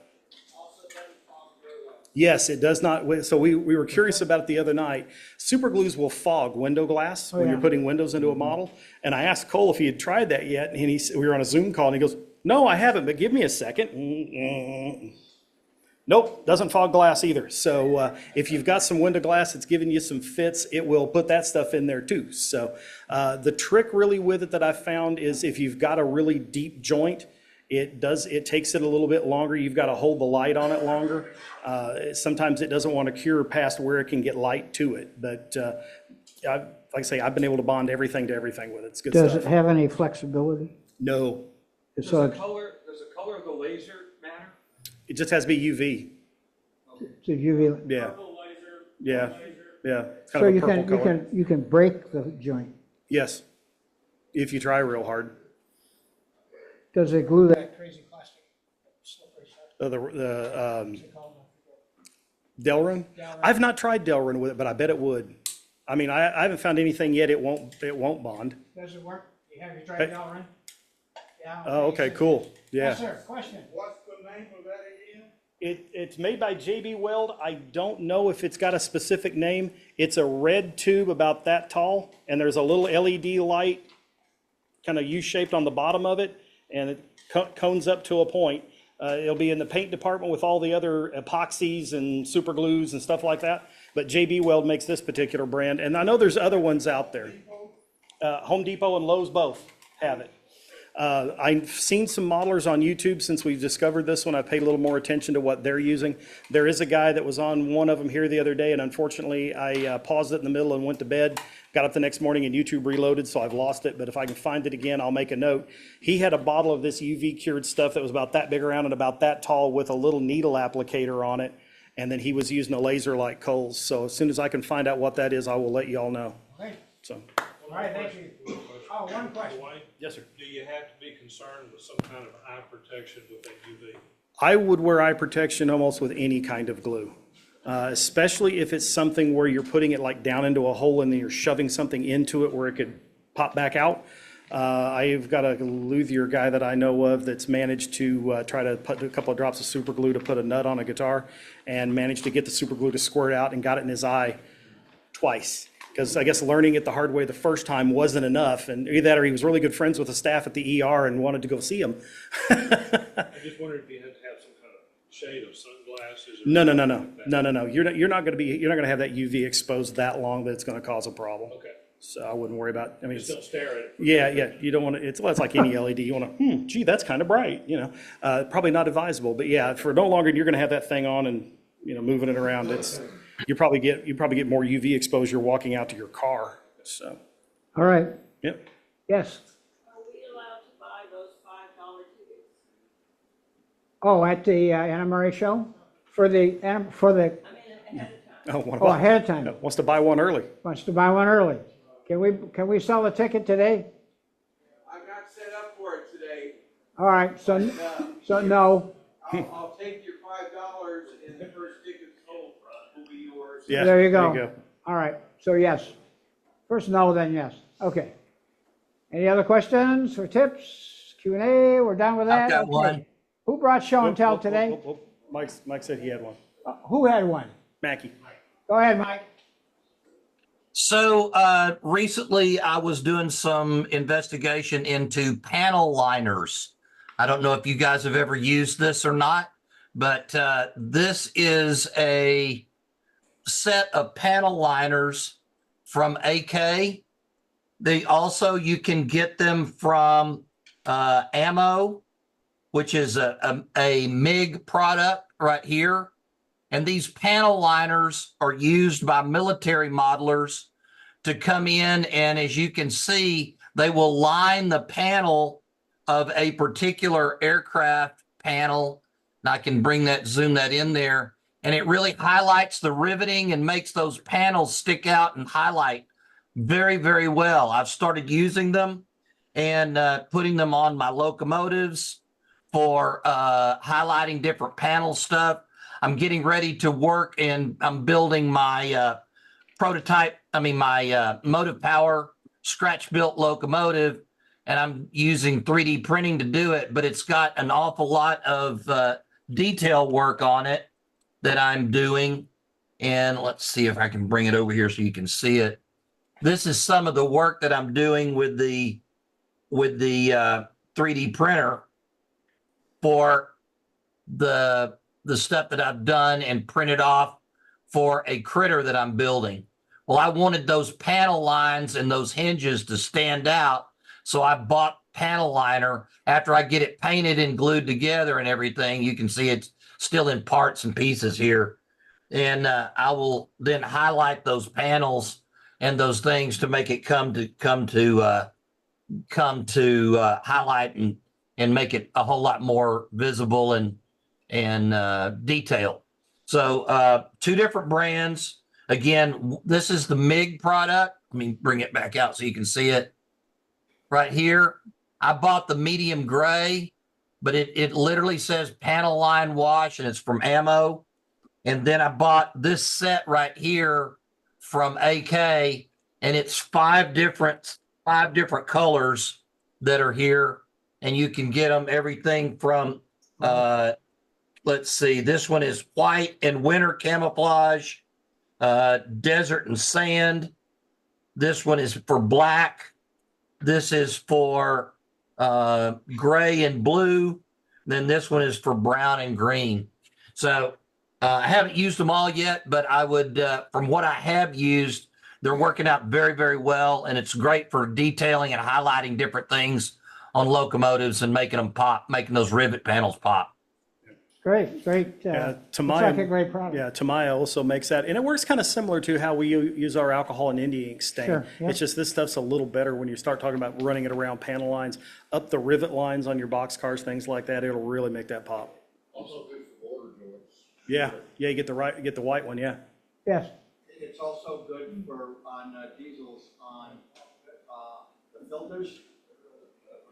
Yes, it does not. So we were curious about it the other night. Super glues will fog window glass when you're putting windows into a model. And I asked Cole if he had tried that yet. And we were on a Zoom call and he goes, "No, I haven't, but give me a second." Nope, doesn't fog glass either. So if you've got some window glass that's giving you some fits, it will put that stuff in there too. So the trick really with it that I found is if you've got a really deep joint, it takes it a little bit longer. You've got to hold the light on it longer. Sometimes it doesn't want to cure past where it can get light to it. But like I say, I've been able to bond everything to everything with it. It's good stuff. Does it have any flexibility? No. Does the color of the laser matter? It just has to be UV. It's a UV. Yeah. Purple laser, Yeah. laser. Yeah. It's kind So of a you purple color. you can break the joint. Yes. If you try real hard. Does it glue that crazy plastic slippery stuff? Delrin? I've not tried Delrin with it, but I bet it would. I mean, I haven't found anything yet. It won't bond. Does it work? Have you tried Delrin? Yeah. Oh, okay, cool. Yeah. Yes, sir. Question. What's the name of that again? It's made by JB Weld. I don't know if it's got a specific name. It's a red tube about that tall, and there's a little LED light, kind of U-shaped on the bottom of it, and it cones up to a point. It'll be in the paint department with all the other epoxies and super glues and stuff like that. But JB Weld makes this particular brand, and I know there's other ones out there. Home Depot and Lowe's both have it. I've seen some modelers on YouTube since we've discovered this one. I've paid a little more attention to what they're using. There is a guy that was on one of them here the other day, and unfortunately I paused it in the middle and went to bed. Got up the next morning and YouTube reloaded, so I've lost it. But if I can find it again, I'll make a note. He had a bottle of this UV cured stuff that was about that big around and about that tall with a little needle applicator on it. And then he was using a laser like Cole's. So as soon as I can find out what that is, I will let you all know. Okay. So. All right, thank you. Oh, one question. Yes, sir. Do you have to be concerned with some kind of eye protection with that UV? I would wear eye protection almost with any kind of glue, especially if it's something where you're putting it like down into a hole and then you're shoving something into it where it could pop back out. I've got a luthier guy that I know of that's managed to try to put a couple of drops of super glue to put a nut on a guitar and managed to get the super glue to squirt out and got it in his eye twice. because I guess learning it the hard way the first time wasn't enough, and either that or he was really good friends with the staff at the ER and wanted to go see him. I just wondered if you had to have some kind of shade of sunglasses. Or No. something like that. No. You're not going to have that UV exposed that long that it's going to cause a problem. Okay. So I wouldn't worry about. I mean, Just don't stare at it. yeah. You don't want to. It's like any LED. You want to. Gee, that's kind of bright. Probably not advisable. But yeah, for no longer you're going to have that thing on and moving it around. You probably get more UV exposure walking out to your car. So. All right, Yep. yes. Are we allowed to buy those $5 tickets? Oh, at the NMRA show? For the, I mean, ahead of time. Oh, ahead of time. Wants to buy one early. Wants to buy one early. Can we sell a ticket today? I'm not set up for it today. All right, so no. I'll take your $5 and the first ticket sold will be yours. Yeah. There you go. All right, so yes. First no, then yes. Okay. Any other questions or tips? Q&A, we're done with that? I've got Okay. one. Who brought show and tell today? Mike said he had one. Who had one? Mackie. Go ahead, Mike. So recently I was doing some investigation into panel liners. I don't know if you guys have ever used this or not, but this is a set of panel liners from AK. You can get them from Ammo, which is a MIG product right here. And these panel liners are used by military modelers to come in, and as you can see, they will line the panel of a particular aircraft panel. And I can zoom that in there, and it really highlights the riveting and makes those panels stick out and highlight very, very well. I've started using them and putting them on my locomotives for highlighting different panel stuff. I'm getting ready to work and I'm building my my motive power scratch built locomotive, and I'm using 3D printing to do it, but it's got an awful lot of detail work on it that I'm doing. And let's see if I can bring it over here so you can see it. This is some of the work that I'm doing with the 3D printer for the stuff that I've done and printed off for a critter that I'm building. Well, I wanted those panel lines and those hinges to stand out, so I bought panel liner. After I get it painted and glued together and everything, you can see it's still in parts and pieces here. And I will then highlight those panels and those things to make it come to highlight and make it a whole lot more visible and detailed. So 2 different brands. Again, this is the MIG product. Let me bring it back out so you can see it right here. I bought the medium gray, but it literally says panel line wash and it's from Ammo. And then I bought this set right here from AK, and it's 5 different colors that are here, and you can get them everything from let's see, this one is white and winter camouflage, desert and sand. This one is for black. This is for gray and blue. Then this one is for brown and green. So I haven't used them all yet, but I would, from what I have used, they're working out very, very well. And it's great for detailing and highlighting different things on locomotives and making them pop, making those rivet panels pop. Great. Looks like a great product. Yeah, Tamaya also makes that, and it works kind of similar to how we use our alcohol and India ink stain. Sure, yeah. It's just this stuff's a little better when you start talking about running it around panel lines, up the rivet lines on your box cars, things like that. It'll really make that pop. Also good for border joints. Yeah, you get the white one. Yeah. Yes. It's also good on diesels, on the filters,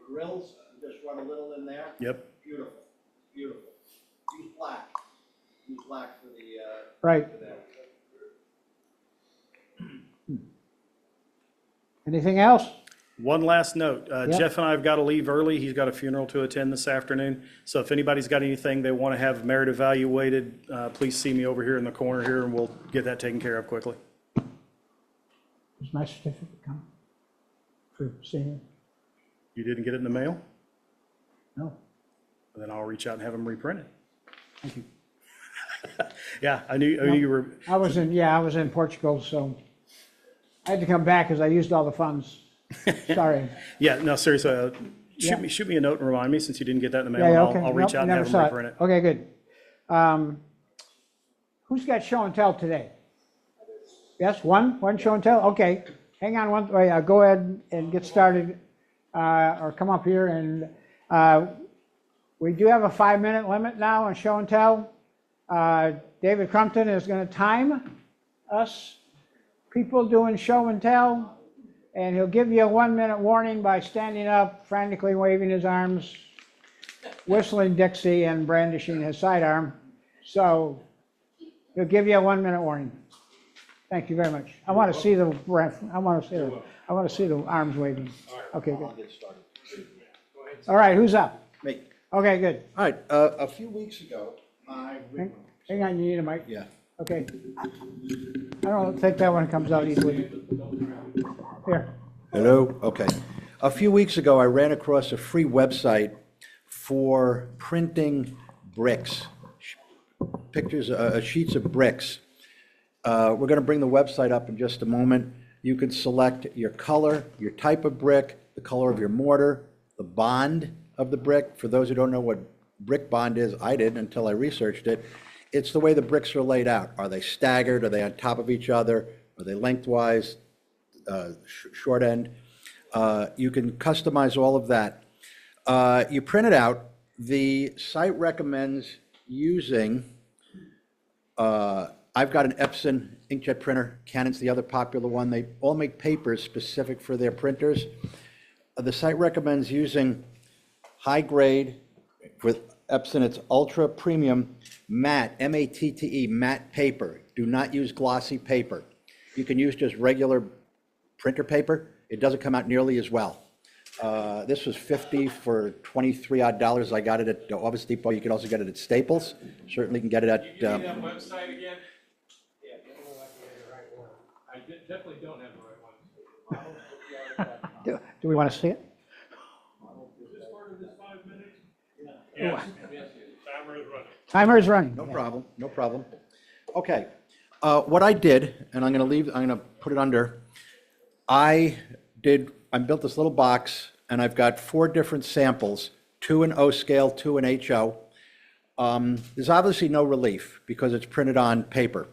grills, just run a little in there. Yep. Beautiful. Use black. Use black for the, Right. for that. Anything else? One last note, Yep. Jeff and I have got to leave early. He's got a funeral to attend this afternoon. So if anybody's got anything they want to have merit evaluated, please see me over here in the corner here and we'll get that taken care of quickly. Does my certificate come for senior? You didn't get it in the mail? No. Then I'll reach out and have them reprint it. Thank you. Yeah, I knew you were, I was in Portugal, so I had to come back because I used all the funds. Sorry. yeah, no, seriously, Yeah. shoot me a note and remind me since you didn't get that in the mail. Yeah, And yeah, I'll, okay. I'll reach Nope, out and never have them saw reprint it. Okay, good. Who's got show and tell today? Yes, one show and tell? Okay. Hang on one, wait, go ahead and get started, or come up here and, we do have a 5-minute limit now on show and tell. David Crumpton is gonna time us, people doing show and tell, and he'll give you a 1-minute warning by standing up, frantically waving his arms, whistling Dixie and brandishing his sidearm. So he'll give you a 1-minute warning. Thank you very much. I want to see the arms waving. Okay, good. All right, who's up? Me. Okay, good. All right, a few weeks ago, Hang on, you need a mic? yeah. Okay. I don't think that one comes out easily. Here. Hello, okay. A few weeks ago, I ran across a free website for printing bricks, pictures, sheets of bricks. We're going to bring the website up in just a moment. You can select your color, your type of brick, the color of your mortar, the bond of the brick. For those who don't know what brick bond is, I didn't until I researched it. It's the way the bricks are laid out. Are they staggered? Are they on top of each other? Are they lengthwise, short end? You can customize all of that. You print it out. The site recommends using, I've got an Epson inkjet printer. Canon's the other popular one. They all make papers specific for their printers. The site recommends using high grade, with Epson, it's ultra premium matte, M-A-T-T-E, matte paper. Do not use glossy paper. You can use just regular printer paper. It doesn't come out nearly as well. This was $50 for $23 odd. I got it at Office Depot. You can also get it at Staples. Certainly can get it at. That website again? Yeah, I definitely don't have the right one. Do we want to see it? Is this part of this 5 minutes? Yes, yes, timer is running. Timer is running. No problem, no problem. Okay, what I did, and I'm gonna put it under, I built this little box, and I've got 4 different samples, 2 in O scale, 2 in HO. There's obviously no relief because it's printed on paper.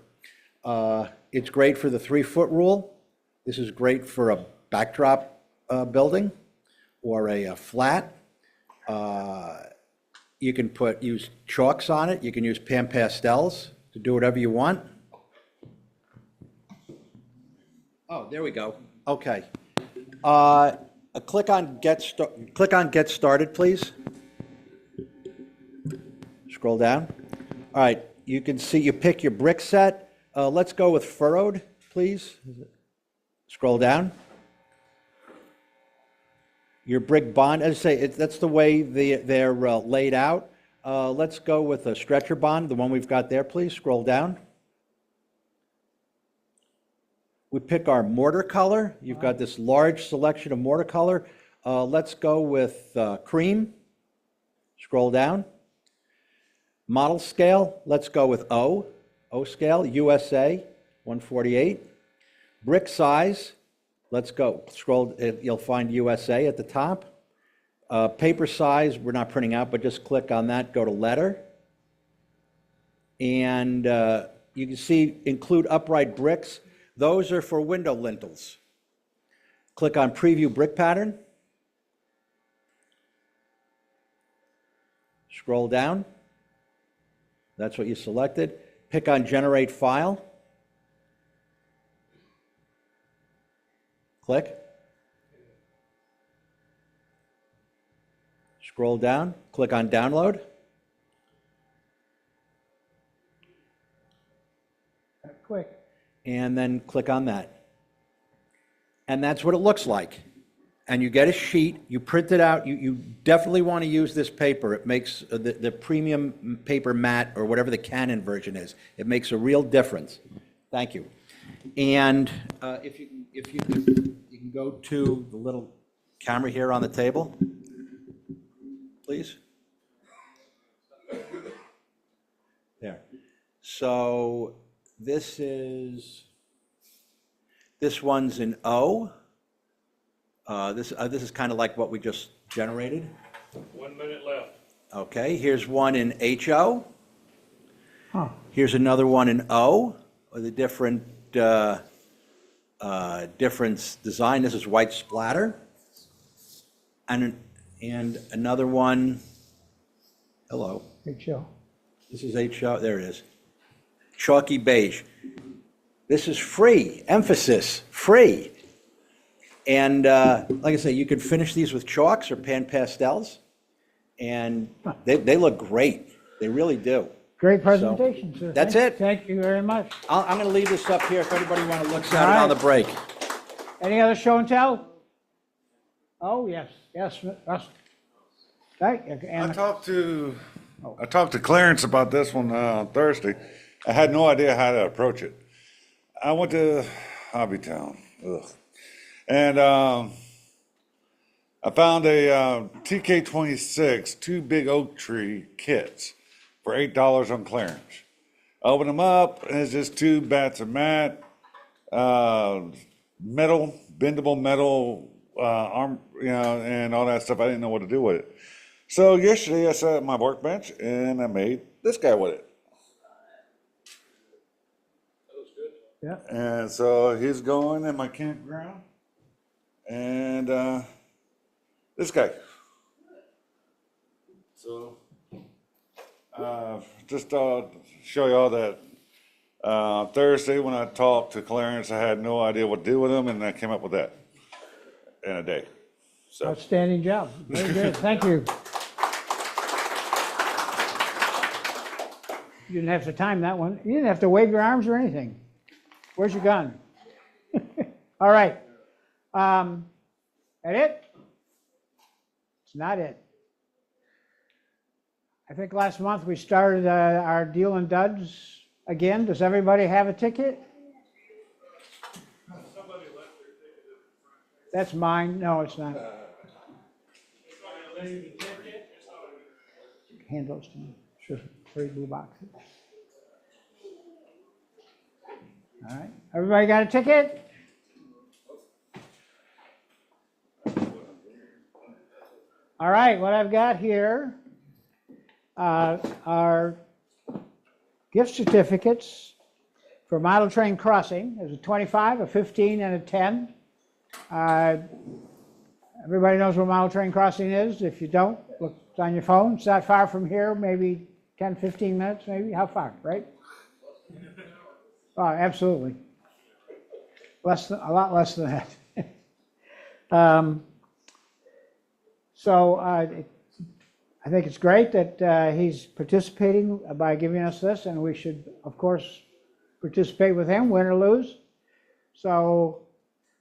It's great for the 3-foot rule. This is great for a backdrop building or a flat. You can use chalks on it. You can use pan pastels to do whatever you want. Oh, there we go. Okay. Click on Get Started, please. Scroll down. All right, you can see, you pick your brick set. Let's go with furrowed, please. Scroll down. Your brick bond, as I say, that's the way they're laid out. Let's go with a stretcher bond, the one we've got there, please. Scroll down. We pick our mortar color. You've got this large selection of mortar color. Let's go with cream. Scroll down. Model scale, let's go with O scale, USA, 148. Brick size, let's go. Scroll, you'll find USA at the top. Paper size, we're not printing out, but just click on that, go to letter. And you can see include upright bricks. Those are for window lintels. Click on preview brick pattern. Scroll down. That's what you selected. Pick on generate file. Click. Scroll down, click on download. Quick. And then click on that. And that's what it looks like. And you get a sheet, you print it out, you definitely want to use this paper. It makes the premium paper matte or whatever the Canon version is. It makes a real difference. Thank you. And if you can go to the little camera here on the table, please. There. So this one's an O. This is kind of like what we just generated. 1 minute left. Okay, here's one in HO. Huh. Here's another one in O with a different design. This is white splatter. And another one, hello. Big show. This is HO, there it is. Chalky beige. This is free, emphasis, free. And like I say, you can finish these with chalks or pan pastels. And they look great. They really do. Great presentation, sir. That's it. Thank you very much. I'm going to leave this up here if anybody want to look at All it right. on the break. Any other show and tell? Oh, yes, Russ. Right, I talked to Clarence about this one on Thursday. I had no idea how to approach it. I went to Hobbytown, and I found a TK26 two big oak tree kits for $8 on clearance. I opened them up, and it's just two bats of mat, metal, bendable metal arm, and all that stuff. I didn't know what to do with it. So yesterday I sat at my workbench and I made this guy with it. Yeah. And so he's going in my campground. And this guy. So just show you all that Thursday when I talked to Clarence, I had no idea what to do with him, and I came up with that in a day. So Outstanding job. Very good. Thank you. You didn't have to time that one. You didn't have to wave your arms or anything. Where's your gun? All right. That it? It's not it. I think last month we started our Deal and Duds again. Does everybody have a ticket? That's mine. No, it's not. Hand those to me. Sure. 3 blue boxes. All right. Everybody got a ticket? All right. What I've got here are gift certificates for Model Train Crossing. There's a 25, a 15, and a 10. Everybody knows where Model Train Crossing is. If you don't, look on your phone. It's not far from here, maybe 10, 15 minutes, maybe. How far, right? Oh, absolutely. A lot less than that. So I think it's great that he's participating by giving us this, and we should, of course, participate with him, win or lose. So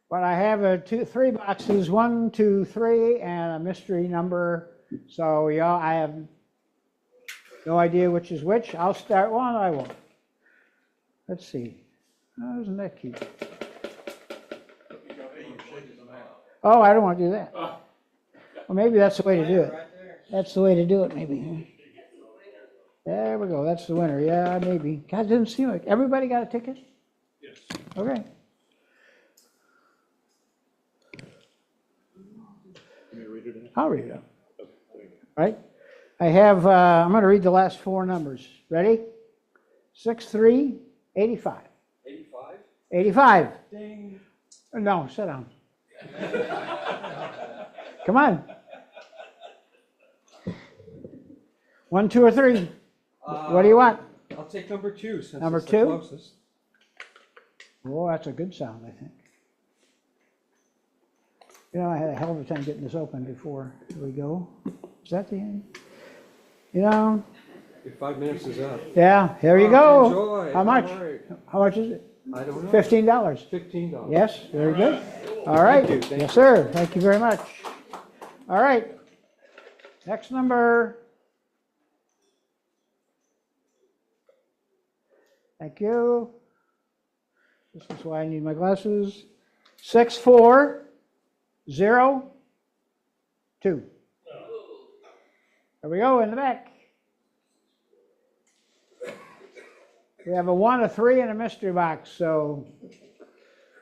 what I have are 3 boxes, 1, 2, 3, and a mystery number. So yeah, I have no idea which is which. I'll start one, I won't. Let's see. Oh, isn't that cute? Oh, I don't want to do that. Well, maybe that's the way to do it. That's the way to do it, maybe. There we go. That's the winner. Yeah, maybe. God, didn't seem like everybody got a ticket. Yes. Okay. I'll read it out. Right? I have, I'm going to read the last 4 numbers. Ready? 6385. 85? 85. Ding. No, sit down. Come on. 1, 2, or 3. What do you want? I'll take number 2 since Number it's the 2? closest. Oh, that's a good sound, I think. You know, I had a hell of a time getting this open before. Here we go. Is that the end? You know, Your 5 minutes is up. yeah, here you go. Enjoy. How much? All right. How much is it? I don't know. $15. $15. Yes, very good. All right. Thank you. Yes, sir. Thank you very much. All right. Next number. Thank you. This is why I need my glasses. 6402. There we go in the back. We have a 1, a 3, and a mystery box, so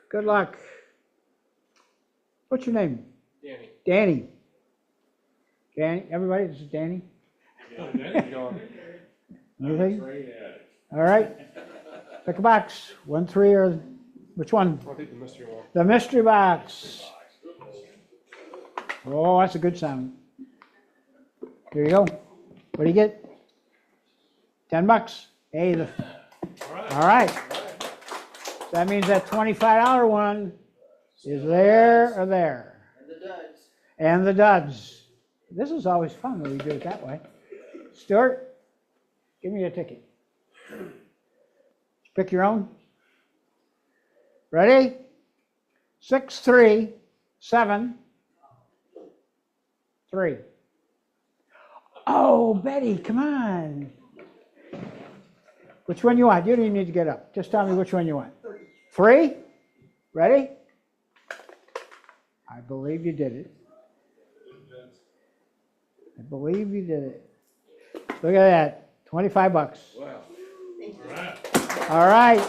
good luck. What's your name? Danny. Danny. Danny, everybody, this is Danny. Anything? All right. Pick a box. 1, 3, or which one? I'll take the mystery one. The mystery box. Oh, that's a good sound. Here you go. What do you get? $10. Hey, all right. That means that $25 one is there or there. And the duds. And the duds. This is always fun when we do it that way. Stuart, give me a ticket. Pick your own. Ready? 6, 3, 7, 3. Oh, Betty, come on. Which one you want? You don't even need to get up. Just tell me which one you want. 3? Ready? I believe you did it. I believe you did it. Look at that. $25. Wow. All right.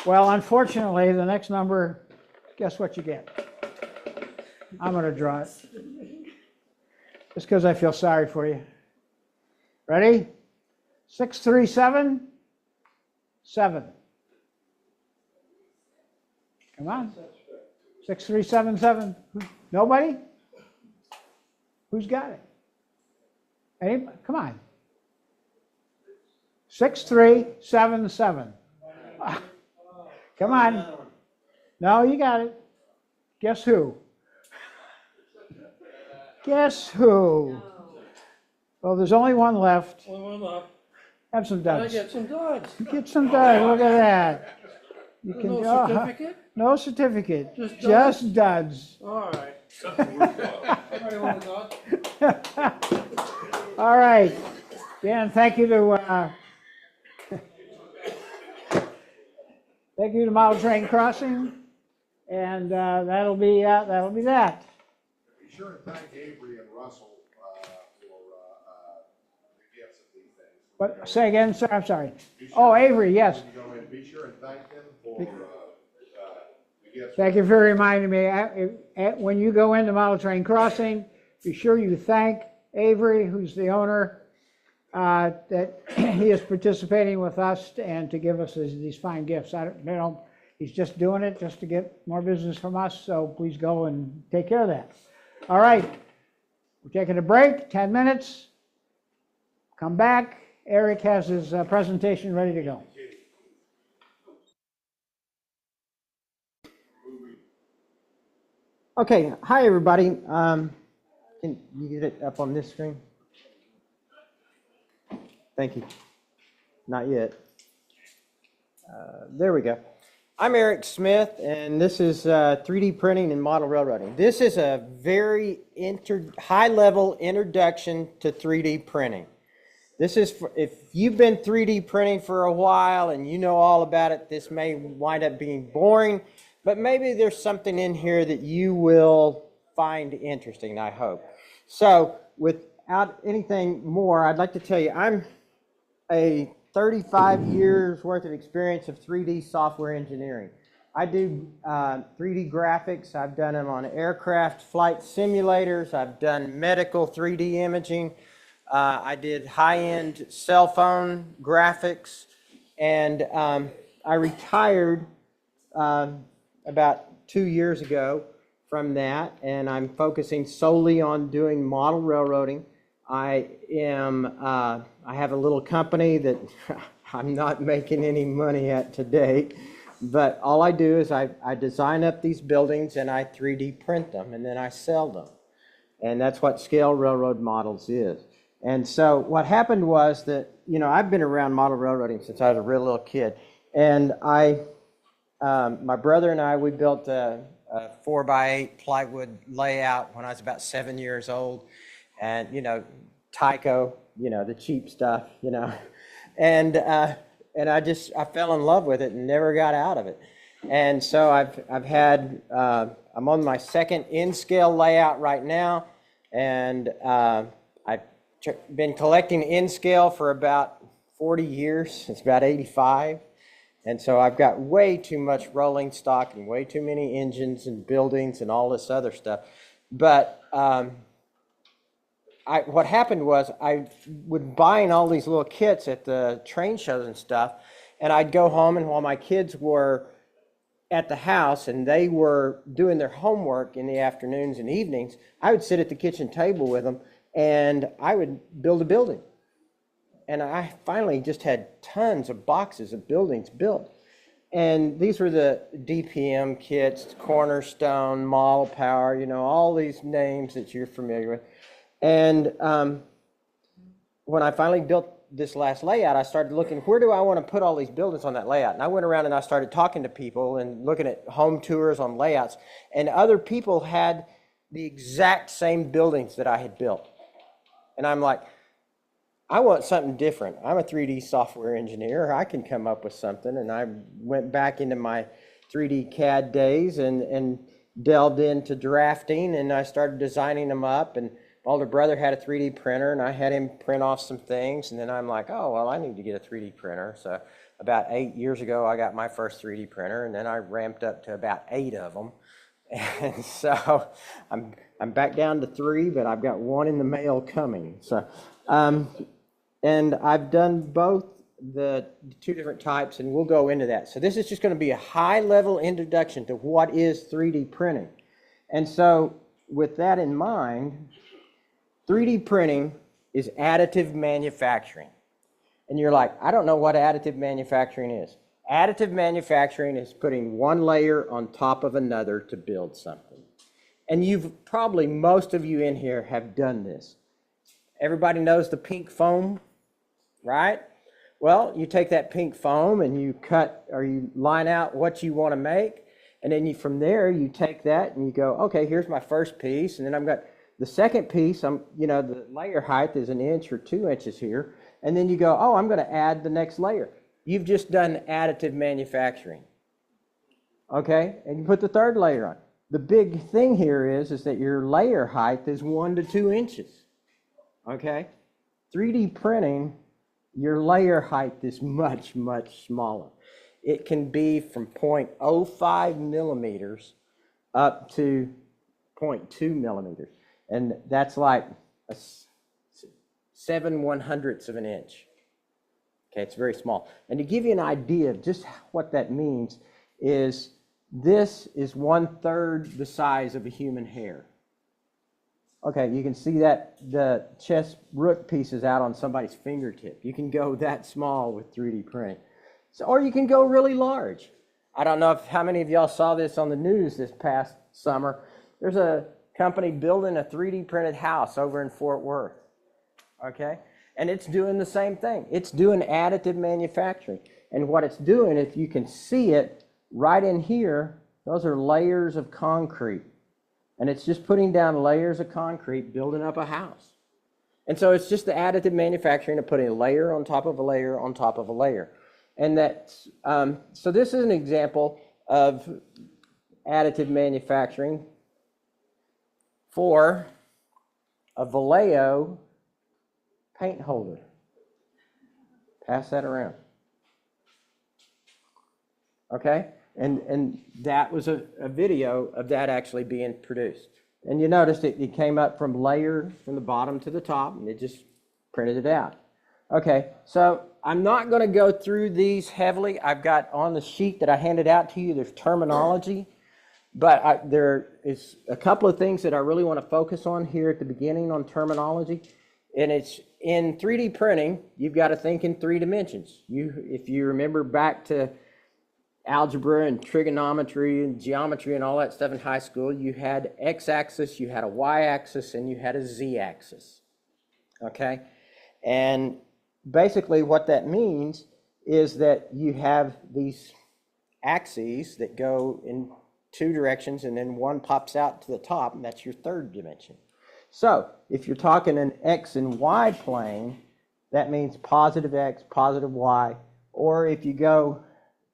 Well, unfortunately, the next number, guess what you get? I'm going to draw it. Just because I feel sorry for you. Ready? 6, 3, 7, 7. Come on. 6, 3, 7, 7. Nobody? Who's got it? Anybody? Come on. 6, 3, 7, 7. Come on. No, you got it. Guess who? Guess who? Well, there's only one left. Only one up. Have some duds. Can I get some duds? Get some duds. Look at that. You can No oh, certificate? No certificate. Just Just duds. All right. Anybody want a dud? All right. Dan, thank you to thank you to Model Train Crossing, and that'll be that. Be sure to thank Avery and Russell for the gifts of these things. But say again, sir. I'm sorry. Oh, Avery, yes. When you go in, be sure and thank them for the gifts. Thank you for reminding me. When you go into Model Train Crossing, be sure you thank Avery, who's the owner, that he is participating with us and to give us these fine gifts. He's just doing it just to get more business from us, so please go and take care of that. All right, we're taking a break, 10 minutes. Come back. Eric has his presentation ready to go. Okay, hi everybody. Can you get it up on this screen? Thank you. Not yet. There we go. I'm Eric Smith, and this is 3D printing and model railroading. This is a very high-level introduction to 3D printing. This is if you've been 3D printing for a while and you know all about it, this may wind up being boring, but maybe there's something in here that you will find interesting, I hope. So without anything more, I'd like to tell you, I'm a 35 years worth of experience of 3D software engineering. I do 3D graphics. I've done them on aircraft flight simulators. I've done medical 3D imaging. I did high-end cell phone graphics. And I retired about 2 years ago from that, and I'm focusing solely on doing model railroading. I have a little company that I'm not making any money at today, but all I do is I design up these buildings and I 3D print them and then I sell them. And that's what Scale Railroad Models is. And so what happened was that, I've been around model railroading since I was a real little kid. And my brother and I, we built a 4x8 plywood layout when I was about 7 years old. And, Tyco, the cheap stuff, And and I fell in love with it and never got out of it. And so I'm on my second in-scale layout right now, and I've been collecting in-scale for about 40 years. It's about 85. And so I've got way too much rolling stock and way too many engines and buildings and all this other stuff. But what happened was I would buying all these little kits at the train shows and stuff, and I'd go home, and while my kids were at the house and they were doing their homework in the afternoons and evenings, I would sit at the kitchen table with them and I would build a building. And I finally just had tons of boxes of buildings built. And these were the DPM kits, Cornerstone, Model Power, all these names that you're familiar with. And when I finally built this last layout, I started looking, where do I want to put all these buildings on that layout? And I went around and I started talking to people and looking at home tours on layouts. And other people had the exact same buildings that I had built. And I'm like, I want something different. I'm a 3D software engineer. I can come up with something. And I went back into my 3D CAD days and delved into drafting, and I started designing them up. And my older brother had a 3D printer, and I had him print off some things. And then I'm like, oh, well, I need to get a 3D printer. So about 8 years ago, I got my first 3D printer, and then I ramped up to about 8 of them. And so I'm back down to 3, but I've got 1 in the mail coming. So, and I've done both the 2 different types, and we'll go into that. So this is just going to be a high-level introduction to what is 3D printing. And so with that in mind, 3D printing is additive manufacturing. And you're like, I don't know what additive manufacturing is. Additive manufacturing is putting one layer on top of another to build something. And most of you in here have done this. Everybody knows the pink foam, right? Well, you take that pink foam and you cut or you line out what you want to make. And then from there, you take that and you go, okay, here's my first piece. And then I've got the second piece, the layer height is 1 inch or 2 inches here. And then you go, oh, I'm going to add the next layer. You've just done additive manufacturing. Okay? And you put the third layer on. The big thing here is that your layer height is 1 to 2 inches. Okay? 3D printing, your layer height is much, much smaller. It can be from 0.05 millimeters up to 0.2 millimeters. And that's like 7/100ths of an inch. Okay, it's very small. And to give you an idea of just what that means is this is 1/3 the size of a human hair. Okay, you can see that the chest root pieces out on somebody's fingertip. You can go that small with 3D printing. Or you can go really large. I don't know how many of y'all saw this on the news this past summer. There's a company building a 3D printed house over in Fort Worth. Okay? And it's doing the same thing. It's doing additive manufacturing. And what it's doing, if you can see it right in here, those are layers of concrete. And it's just putting down layers of concrete, building up a house. And so it's just the additive manufacturing of putting a layer on top of a layer on top of a layer. And that's, so this is an example of additive manufacturing for a Vallejo paint holder. Pass that around. Okay? And that was a video of that actually being produced. And you noticed it came up from layer from the bottom to the top, and it just printed it out. Okay, so I'm not going to go through these heavily. I've got on the sheet that I handed out to you, there's terminology. But there is a couple of things that I really want to focus on here at the beginning on terminology. And it's in 3D printing, you've got to think in 3 dimensions. If you remember back to algebra and trigonometry and geometry and all that stuff in high school, you had x-axis, you had a y-axis, and you had a z-axis. Okay? And basically what that means is that you have these axes that go in 2 directions, and then one pops out to the top, and that's your 3rd dimension. So if you're talking an x and y plane, that means positive x, positive y, Or if you go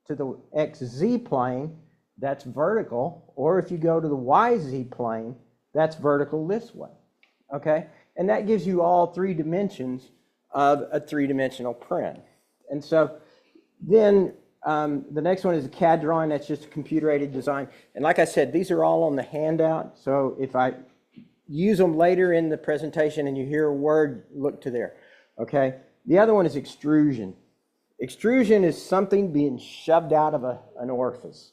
to the XZ plane, that's vertical. Or if you go to the YZ plane, that's vertical this way. Okay? And that gives you all 3 dimensions of a 3-dimensional print. And so then the next one is a CAD drawing. That's just a computer-aided design. And like I said, these are all on the handout. So if I use them later in the presentation and you hear a word, look to there. Okay? The other one is extrusion. Extrusion is something being shoved out of an orifice.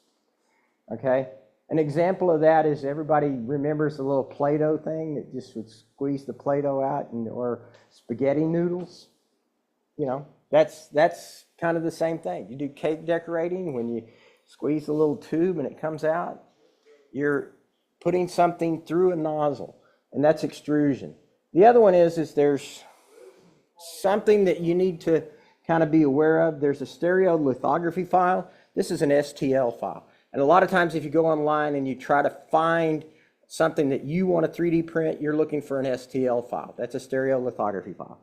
Okay? An example of that is everybody remembers the little Play-Doh thing that just would squeeze the Play-Doh out, or spaghetti noodles. You know, that's kind of the same thing. You do cake decorating, when you squeeze the little tube and it comes out, you're putting something through a nozzle, and that's extrusion. The other one is there's something that you need to kind of be aware of. There's a stereolithography file. This is an STL file. And a lot of times if you go online and you try to find something that you want to 3D print, you're looking for an STL file. That's a stereolithography file.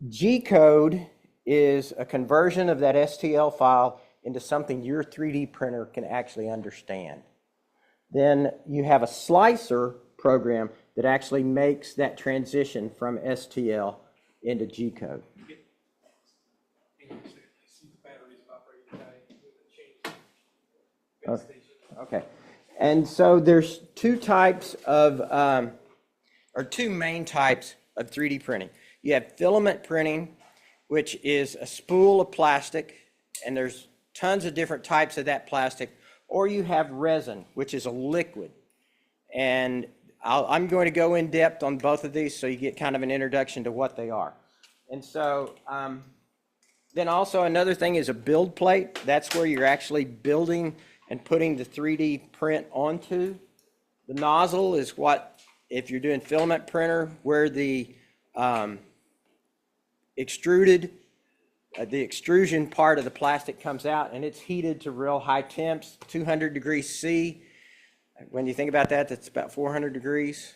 G-code is a conversion of that STL file into something your 3D printer can actually understand. Then you have a slicer program that actually makes that transition from STL into G-code. Okay, and so there's 2 types of, or 2 main types of 3D printing. You have filament printing, which is a spool of plastic, and there's tons of different types of that plastic, or you have resin, which is a liquid. And I'm going to go in depth on both of these so you get kind of an introduction to what they are. And so then also another thing is a build plate. That's where you're actually building and putting the 3D print onto. The nozzle is what, if you're doing filament printer, where the extrusion part of the plastic comes out, and it's heated to real high temps, 200 degrees C. When you think about that, that's about 400 degrees,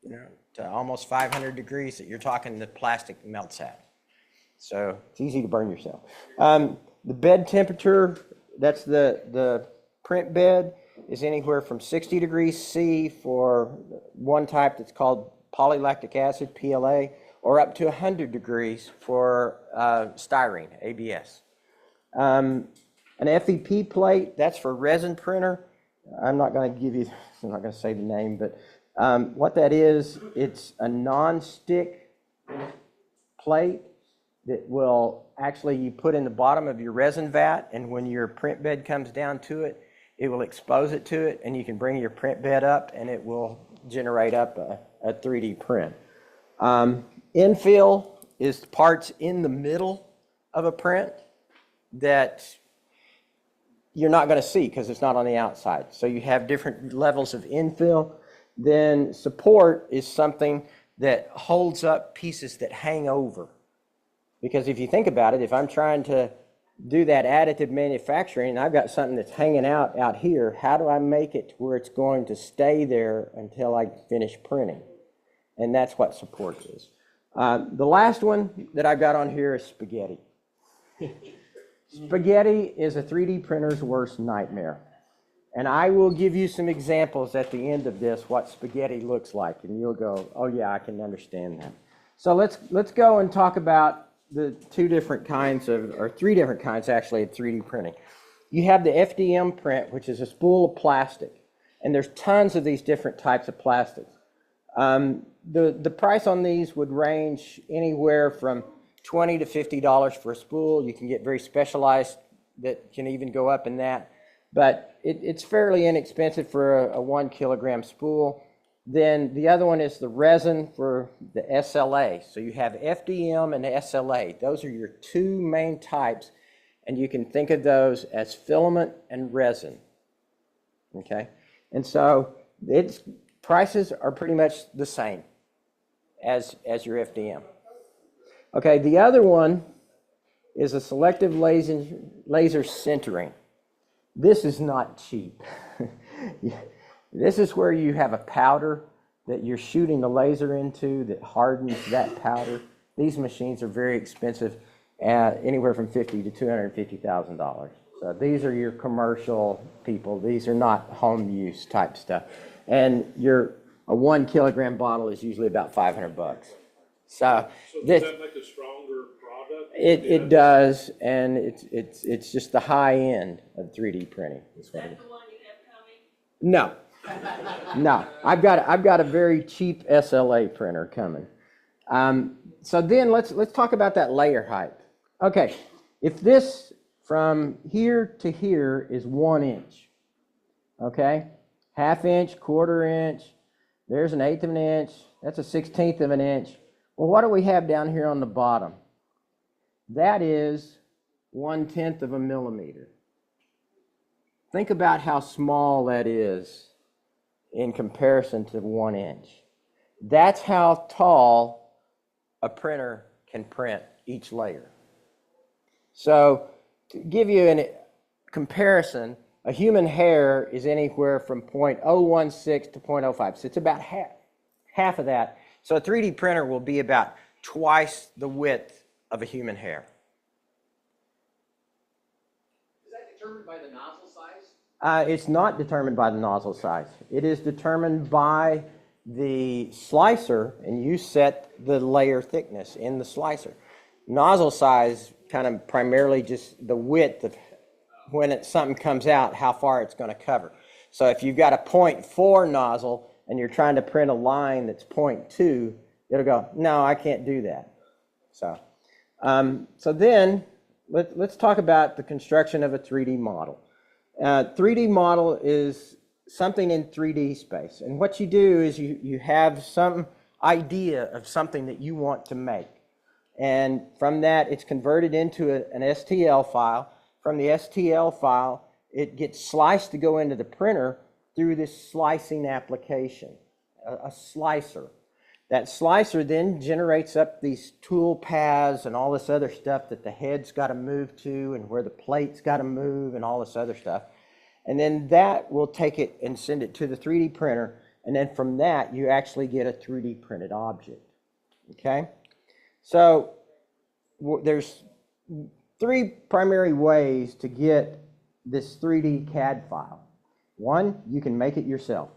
you know, to almost 500 degrees that you're talking the plastic melts at. So it's easy to burn yourself. The bed temperature, that's the print bed, is anywhere from 60 degrees C for one type that's called polylactic acid, PLA, or up to 100 degrees for styrene, ABS. An FEP plate, that's for resin printer. I'm not going to say the name, but what that is, it's a non-stick plate that will actually, you put in the bottom of your resin vat, and when your print bed comes down to it, it will expose it to it, and you can bring your print bed up and it will generate up a 3D print. Infill is parts in the middle of a print that you're not going to see because it's not on the outside. So you have different levels of infill. Then support is something that holds up pieces that hang over. Because if you think about it, if I'm trying to do that additive manufacturing and I've got something that's hanging out here, how do I make it to where it's going to stay there until I finish printing? And that's what support is. The last one that I've got on here is spaghetti. Spaghetti is a 3D printer's worst nightmare. And I will give you some examples at the end of this, what spaghetti looks like, and you'll go, oh yeah, I can understand that. So let's go and talk about the 2 different kinds of, or 3 different kinds actually of 3D printing. You have the FDM print, which is a spool of plastic, and there's tons of these different types of plastics. The price on these would range anywhere from $20 to $50 for a spool. You can get very specialized that can even go up in that, but it's fairly inexpensive for a 1 kilogram spool. Then the other one is the resin for the SLA. So you have FDM and SLA. Those are your 2 main types, and you can think of those as filament and resin. Okay? And so its prices are pretty much the same as your FDM. Okay, the other one is a selective laser sintering. This is not cheap. This is where you have a powder that you're shooting the laser into that hardens that powder. These machines are very expensive. at anywhere from $50,000 to $250,000. So these are your commercial people. These are not home use type stuff. And a 1 kilogram bottle is usually about $500. So So does this, that make a stronger product? it does, and it's just the high end of 3D printing. Is what it is. the one you have coming? No, I've got a very cheap SLA printer coming. So then let's talk about that layer height. Okay, if this from here to here is 1 inch, okay, 1/2 inch, 1/4 inch, there's 1/8 of an inch, that's a 1/16 of an inch. Well, what do we have down here on the bottom? That is 1/10 of a millimeter. Think about how small that is in comparison to 1 inch. That's how tall a printer can print each layer. So to give you a comparison, a human hair is anywhere from 0.016 to 0.05. So it's about half of that. So a 3D printer will be about twice the width of a human hair. Is that determined by the nozzle size? It's not determined by the nozzle size. It is determined by the slicer, and you set the layer thickness in the slicer. Nozzle size kind of primarily just the width of when something comes out, how far it's going to cover. So if you've got a 0.4 nozzle and you're trying to print a line that's 0.2, it'll go, no, I can't do that. So then let's talk about the construction of a 3D model. 3D model is something in 3D space. And what you do is you have some idea of something that you want to make. And from that, it's converted into an STL file. From the STL file, it gets sliced to go into the printer through this slicing application, a slicer. That slicer then generates up these tool paths and all this other stuff that the head's got to move to and where the plate's got to move and all this other stuff. And then that will take it and send it to the 3D printer. And then from that, you actually get a 3D printed object. Okay? So there's 3 primary ways to get this 3D CAD file. One, you can make it yourself.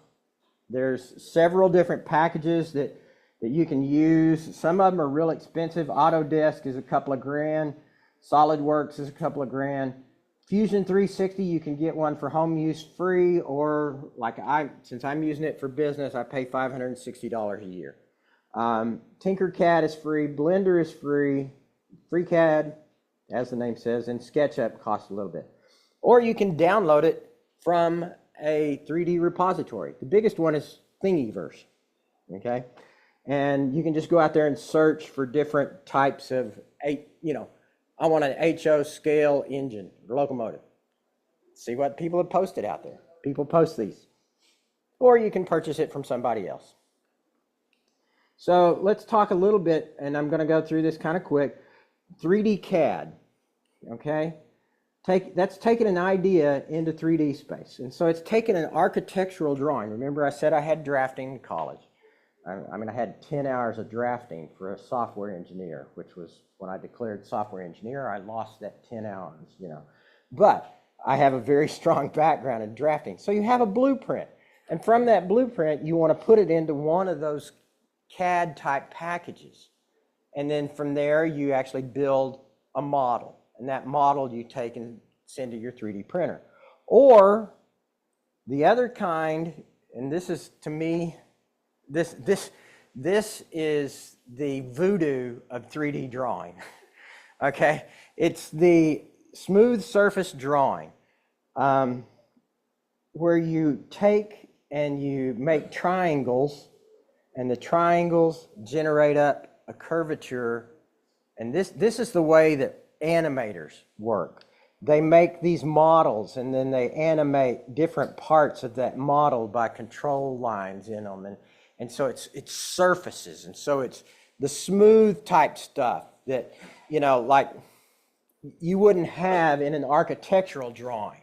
There's several different packages that you can use. Some of them are real expensive. Autodesk is a couple of grand. SolidWorks is a couple of grand. Fusion 360, you can get one for home use free, or since I'm using it for business, I pay $560 a year. Tinkercad is free, Blender is free, FreeCAD, as the name says, and SketchUp costs a little bit. Or you can download it from a 3D repository. The biggest one is Thingiverse, okay? And you can just go out there and search for different types of, I want an HO scale engine or locomotive. See what people have posted out there. People post these. Or you can purchase it from somebody else. So let's talk a little bit, and I'm going to go through this kind of quick. 3D CAD, okay? That's taking an idea into 3D space. And so it's taking an architectural drawing. Remember I said I had drafting in college. I had 10 hours of drafting for a software engineer, which was when I declared software engineer, I lost that 10 hours, But I have a very strong background in drafting. So you have a blueprint. And from that blueprint, you want to put it into one of those CAD type packages. And then from there, you actually build a model. And that model you take and send to your 3D printer. Or the other kind, and this is to me, this is the voodoo of 3D drawing, okay? It's the smooth surface drawing, where you take and you make triangles, and the triangles generate up a curvature, and this is the way that animators work. They make these models, and then they animate different parts of that model by control lines in them, and so it's surfaces, and so it's the smooth type stuff that, like you wouldn't have in an architectural drawing.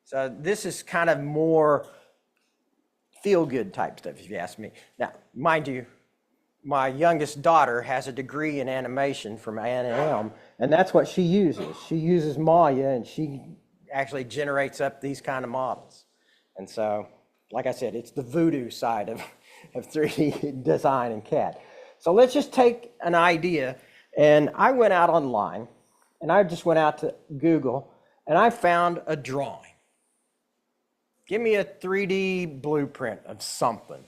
So this is kind of more feel-good type stuff, if you ask me. Now, mind you, my youngest daughter has a degree in animation from A&M, and that's what she uses. She uses Maya, and she actually generates up these kind of models. And so, like I said, it's the voodoo side of 3D design and CAD. So let's just take an idea, and I went out online, and I just went out to Google, and I found a drawing. Give me a 3D blueprint of something.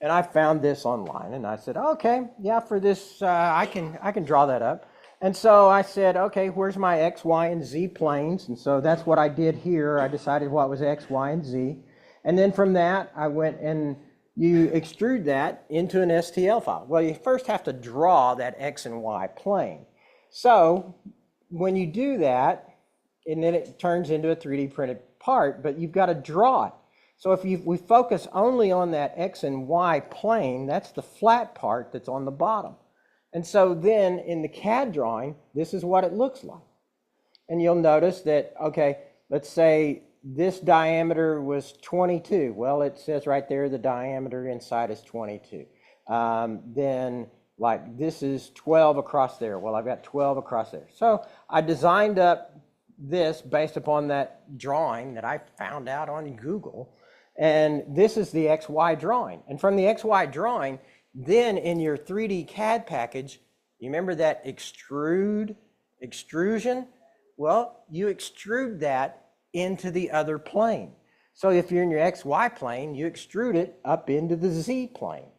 And I found this online, and I said, okay, yeah, for this, I can draw that up. And so I said, okay, where's my X, Y, and Z planes? And so that's what I did here. I decided what was X, Y, and Z. And then from that, I went and you extrude that into an STL file. Well, you first have to draw that X and Y plane. So when you do that, and then it turns into a 3D printed part, but you've got to draw it. So if we focus only on that X and Y plane, that's the flat part that's on the bottom. And so then in the CAD drawing, this is what it looks like. And you'll notice that, okay, let's say this diameter was 22. Well, it says right there the diameter inside is 22. Then like this is 12 across there. Well, I've got 12 across there. So I designed up this based upon that drawing that I found out on Google. And this is the XY drawing. And from the XY drawing, then in your 3D CAD package, you remember that extrusion? Well, you extrude that into the other plane. So if you're in your XY plane, you extrude it up into the Z plane.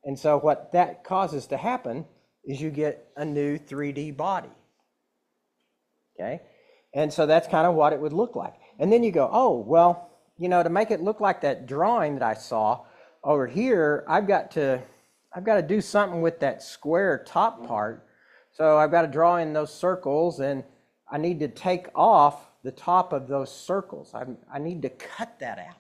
And so what that causes to happen is you get a new 3D body. Okay? And so that's kind of what it would look like. And then you go, oh, well, you know, to make it look like that drawing that I saw over here, I've got to do something with that square top part. So I've got to draw in those circles, and I need to take off the top of those circles. I need to cut that out.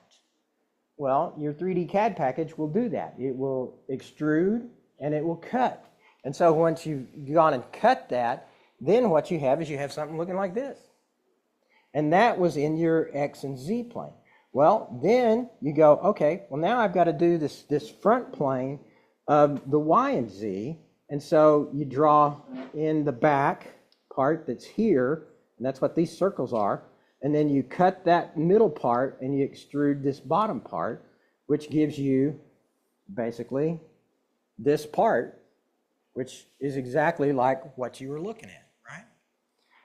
Well, your 3D CAD package will do that. It will extrude and it will cut. And so once you've gone and cut that, then what you have is you have something looking like this. And that was in your X and Z plane. Well, then you go, okay, well now I've got to do this front plane of the Y and Z. And so you draw in the back part that's here, and that's what these circles are. And then you cut that middle part and you extrude this bottom part, which gives you basically this part, which is exactly like what you were looking at, right?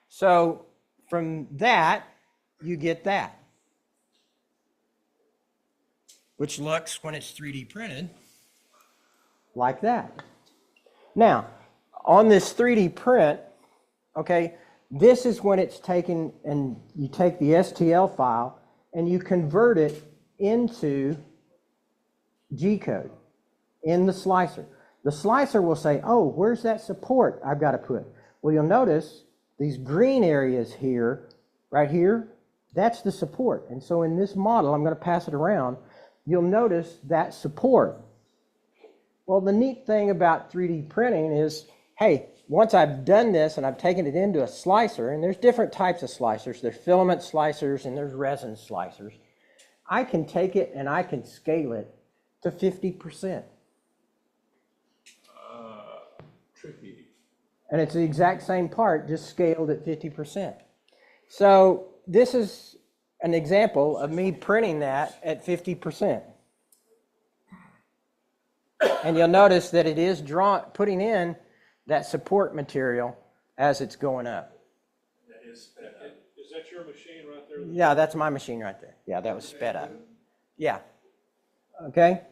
So from that, you get that, which looks, when it's 3D printed, like that. Now, on this 3D print, okay, this is when it's taken, and you take the STL file and you convert it into G-code in the slicer. The slicer will say, oh, where's that support I've got to put? Well, you'll notice these green areas here, right here, that's the support. And so in this model, I'm going to pass it around, you'll notice that support. Well, the neat thing about 3D printing is, hey, once I've done this and I've taken it into a slicer, and there's different types of slicers, there's filament slicers and there's resin slicers, I can take it and I can scale it to 50%. Tricky. And it's the exact same part, just scaled at 50%. So this is an example of me printing that at 50%. And you'll notice that it is putting in that support material as it's going up. Is that your machine right there? Yeah, that's my machine right there. Yeah, that was sped up. Yeah. Okay.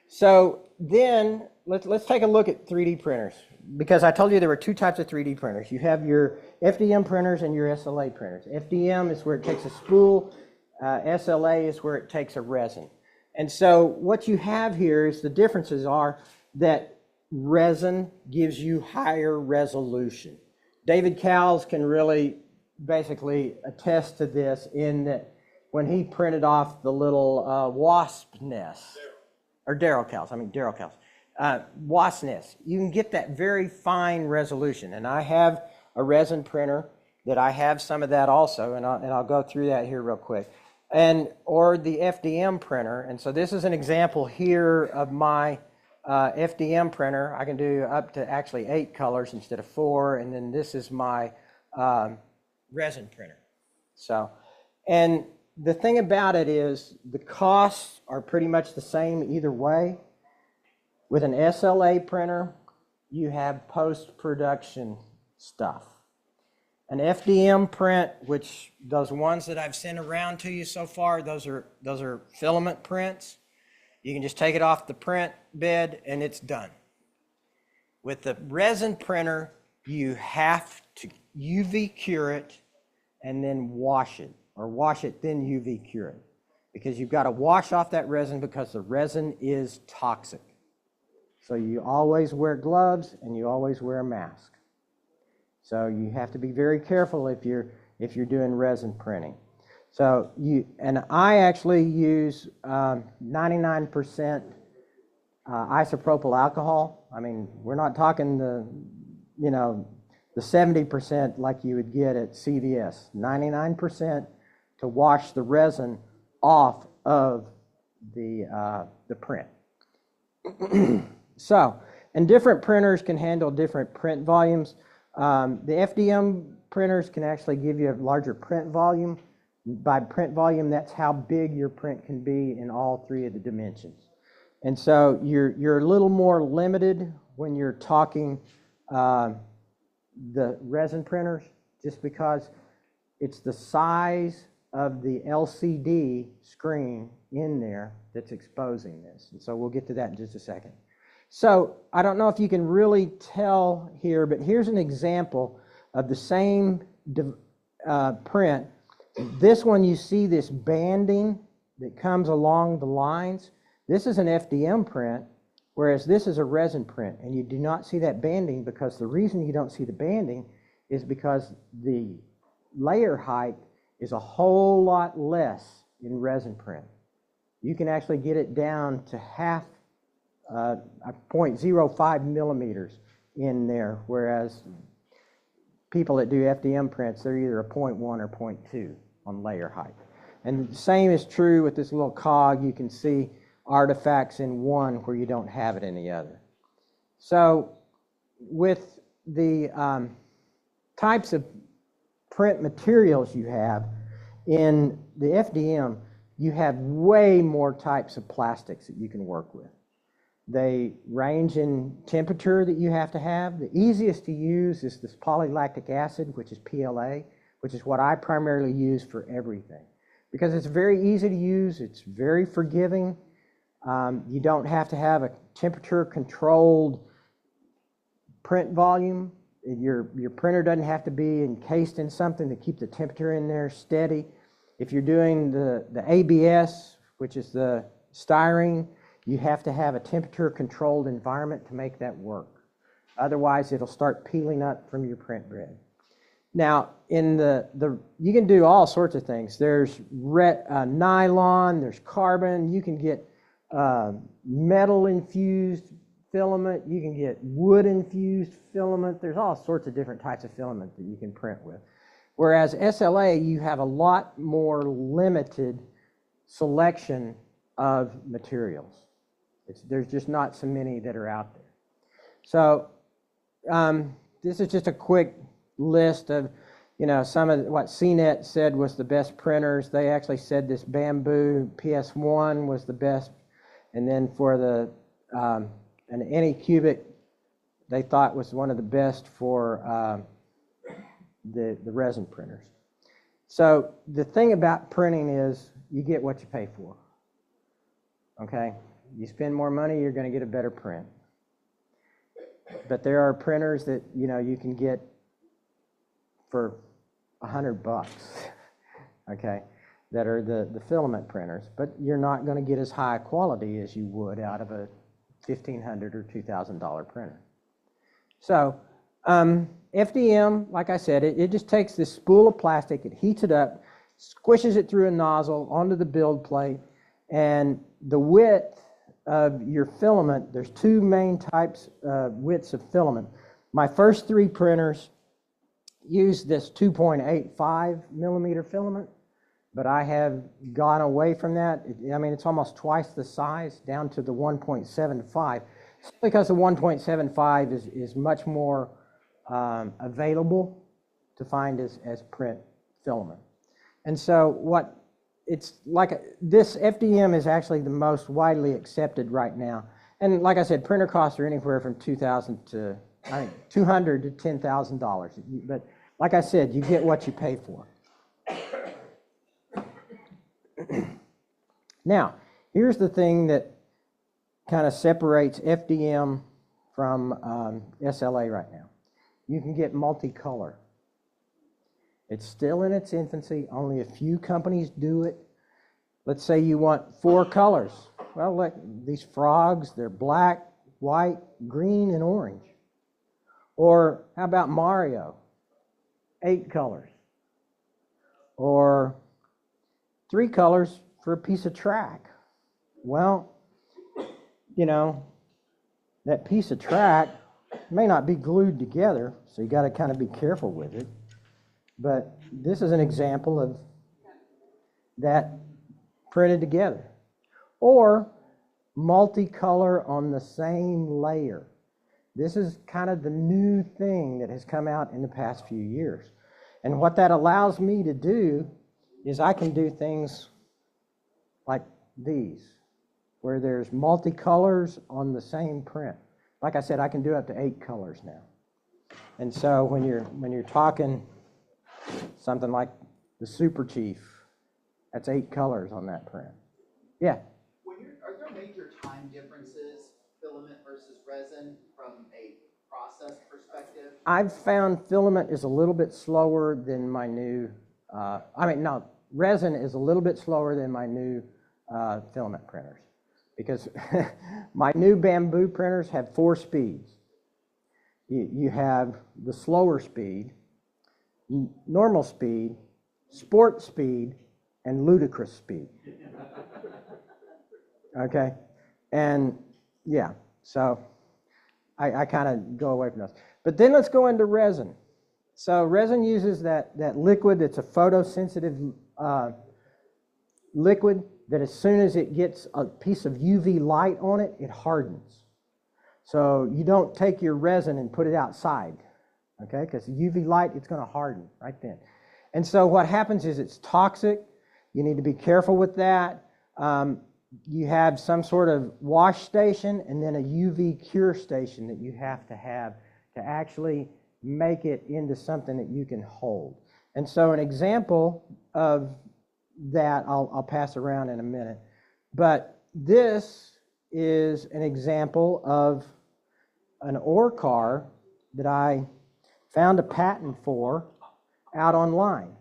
So then let's take a look at 3D printers, because I told you there were two types of 3D printers. You have your FDM printers and your SLA printers. FDM is where it takes a spool. SLA is where it takes a resin. And so what you have here is the differences are that resin gives you higher resolution. David Cowles can really basically attest to this in that when he printed off the little wasp nest, or Daryl Cowles, wasp nest, you can get that very fine resolution. And I have a resin printer that I have some of that also, and I'll go through that here real quick. Or the FDM printer. And so this is an example here of my FDM printer. I can do up to actually 8 colors instead of 4. And then this is my resin printer. So, and the thing about it is the costs are pretty much the same either way. With an SLA printer, you have post-production stuff. An FDM print, which those ones that I've sent around to you so far, those are filament prints. You can just take it off the print bed and it's done. With the resin printer, you have to UV cure it and then wash it, or wash it then UV cure it, because you've got to wash off that resin because the resin is toxic. So you always wear gloves and you always wear a mask. So you have to be very careful if you're doing resin printing. So I actually use 99% isopropyl alcohol. I mean, we're not talking the 70% like you would get at CVS. 99% to wash the resin off of the print. So, and different printers can handle different print volumes. The FDM printers can actually give you a larger print volume. By print volume, that's how big your print can be in all 3 of the dimensions. And so you're a little more limited when you're talking the resin printers, just because it's the size of the LCD screen in there that's exposing this. And so we'll get to that in just a second. So I don't know if you can really tell here, but here's an example of the same print. This one, you see this banding that comes along the lines. This is an FDM print, whereas this is a resin print. And you do not see that banding because the reason you don't see the banding is because the layer height is a whole lot less in resin print. You can actually get it down to half 0.05 millimeters in there, whereas people that do FDM prints, they're either a 0.1 or 0.2 on layer height. And the same is true with this little cog. You can see artifacts in one where you don't have it in the other. So with the types of print materials you have in the FDM, you have way more types of plastics that you can work with. They range in temperature that you have to have. The easiest to use is this polylactic acid, which is PLA, which is what I primarily use for everything. Because it's very easy to use, it's very forgiving. You don't have to have a temperature-controlled print volume. Your printer doesn't have to be encased in something to keep the temperature in there steady. If you're doing the ABS, which is the styrene, you have to have a temperature-controlled environment to make that work. Otherwise, it'll start peeling up from your print bread. Now, in you can do all sorts of things. There's nylon, there's carbon. You can get metal-infused filament. You can get wood-infused filament. There's all sorts of different types of filament that you can print with. Whereas SLA, you have a lot more limited selection of materials. There's just not so many that are out there. So this is just a quick list of, some of what CNET said was the best printers. They actually said this Bamboo PS1 was the best. And then for an Anycubic, they thought was one of the best for the resin printers. So the thing about printing is you get what you pay for. Okay? You spend more money, you're going to get a better print. But there are printers that, you can get for $100, okay, that are the filament printers. But you're not going to get as high quality as you would out of a $1,500 or $2,000 printer. So FDM, like I said, it just takes this spool of plastic, it heats it up, squishes it through a nozzle onto the build plate, and the width of your filament, there's 2 main types widths of filament. My first 3 printers used this 2.85 millimeter filament, but I have gone away from that. It's almost twice the size, down to the 1.75. Because the 1.75 is much more available to find as print filament. And so what it's like, this FDM is actually the most widely accepted right now. And like I said, printer costs are anywhere from $2,000 to, I think, $200 to $10,000. But like I said, you get what you pay for. Now, here's the thing that kind of separates FDM from SLA right now. You can get multicolor. It's still in its infancy. Only a few companies do it. Let's say you want 4 colors. Well, look, these frogs, they're black, white, green, and orange. Or how about Mario? 8 colors. Or 3 colors for a piece of track. Well, you know, that piece of track may not be glued together, so you got to kind of be careful with it. But this is an example of that printed together. Or multicolor on the same layer. This is kind of the new thing that has come out in the past few years. And what that allows me to do is I can do things like these, where there's multicolors on the same print. Like I said, I can do up to 8 colors now. And so when you're talking something like the Super Chief, that's 8 colors on that print. Yeah. Are there major time differences, filament versus resin, from a process perspective? I've found filament is a little bit slower than my new, resin is a little bit slower than my new filament printers. Because my new bamboo printers have 4 speeds. You have the slower speed, normal speed, sport speed, and ludicrous speed. Okay? And yeah, so I kind of go away from those. But then let's go into resin. So resin uses that liquid that's a photosensitive liquid that as soon as it gets a piece of UV light on it, it hardens. So you don't take your resin and put it outside, okay? Because the UV light, it's going to harden right then. And so what happens is it's toxic. You need to be careful with that. You have some sort of wash station and then a UV cure station that you have to actually make it into something that you can hold. And so an example of that I'll pass around in a minute. But this is an example of an ore car that I found a patent for out online.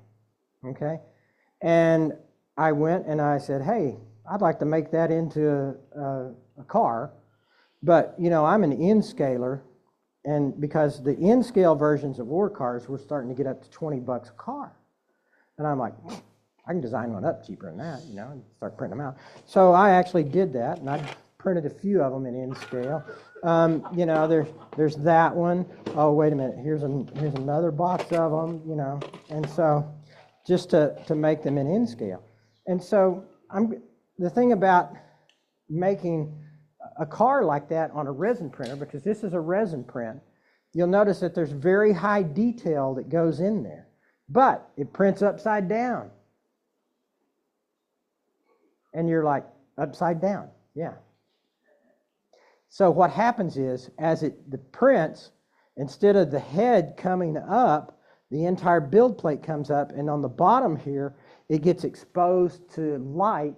Okay? And I went and I said, hey, I'd like to make that into a car. But, you know, I'm an N-scaler, and because the N-scale versions of ore cars were starting to get up to $20 a car. And I'm like, I can design one up cheaper than that, you know, and start printing them out. So I actually did that, and I printed a few of them in N-scale. You know, there's that one. Oh, wait a minute, here's another box of them, you know. And so just to make them in N-scale. And so the thing about making a car like that on a resin printer, because this is a resin print, you'll notice that there's very high detail that goes in there. But it prints upside down. And you're like, upside down, yeah. So what happens is, as the prints, instead of the head coming up, the entire build plate comes up, and on the bottom here, it gets exposed to light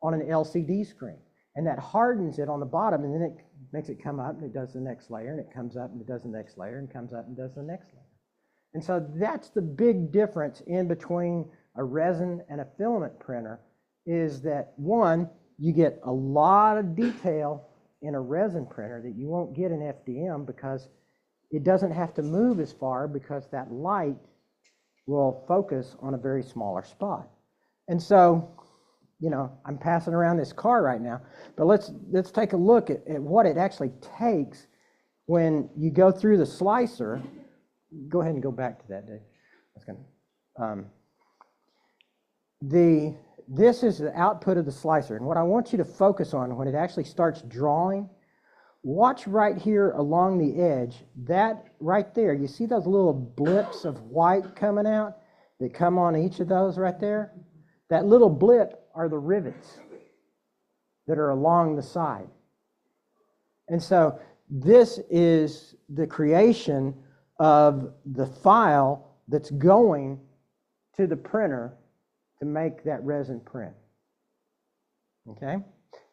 on an LCD screen. And that hardens it on the bottom, and then it makes it come up, and it does the next layer, and it comes up, and it does the next layer, and comes up, and does the next layer. And so that's the big difference in between a resin and a filament printer, is that one, you get a lot of detail in a resin printer that you won't get in FDM because it doesn't have to move as far because that light will focus on a very smaller spot. And so, you know, I'm passing around this car right now, but let's take a look at what it actually takes when you go through the slicer. Go ahead and go back to that, Dave. That's gonna, this is the output of the slicer, and what I want you to focus on when it actually starts drawing, Watch right here along the edge, that right there, you see those little blips of white coming out that come on each of those right there? That little blip are the rivets that are along the side. And so this is the creation of the file that's going to the printer to make that resin print. Okay?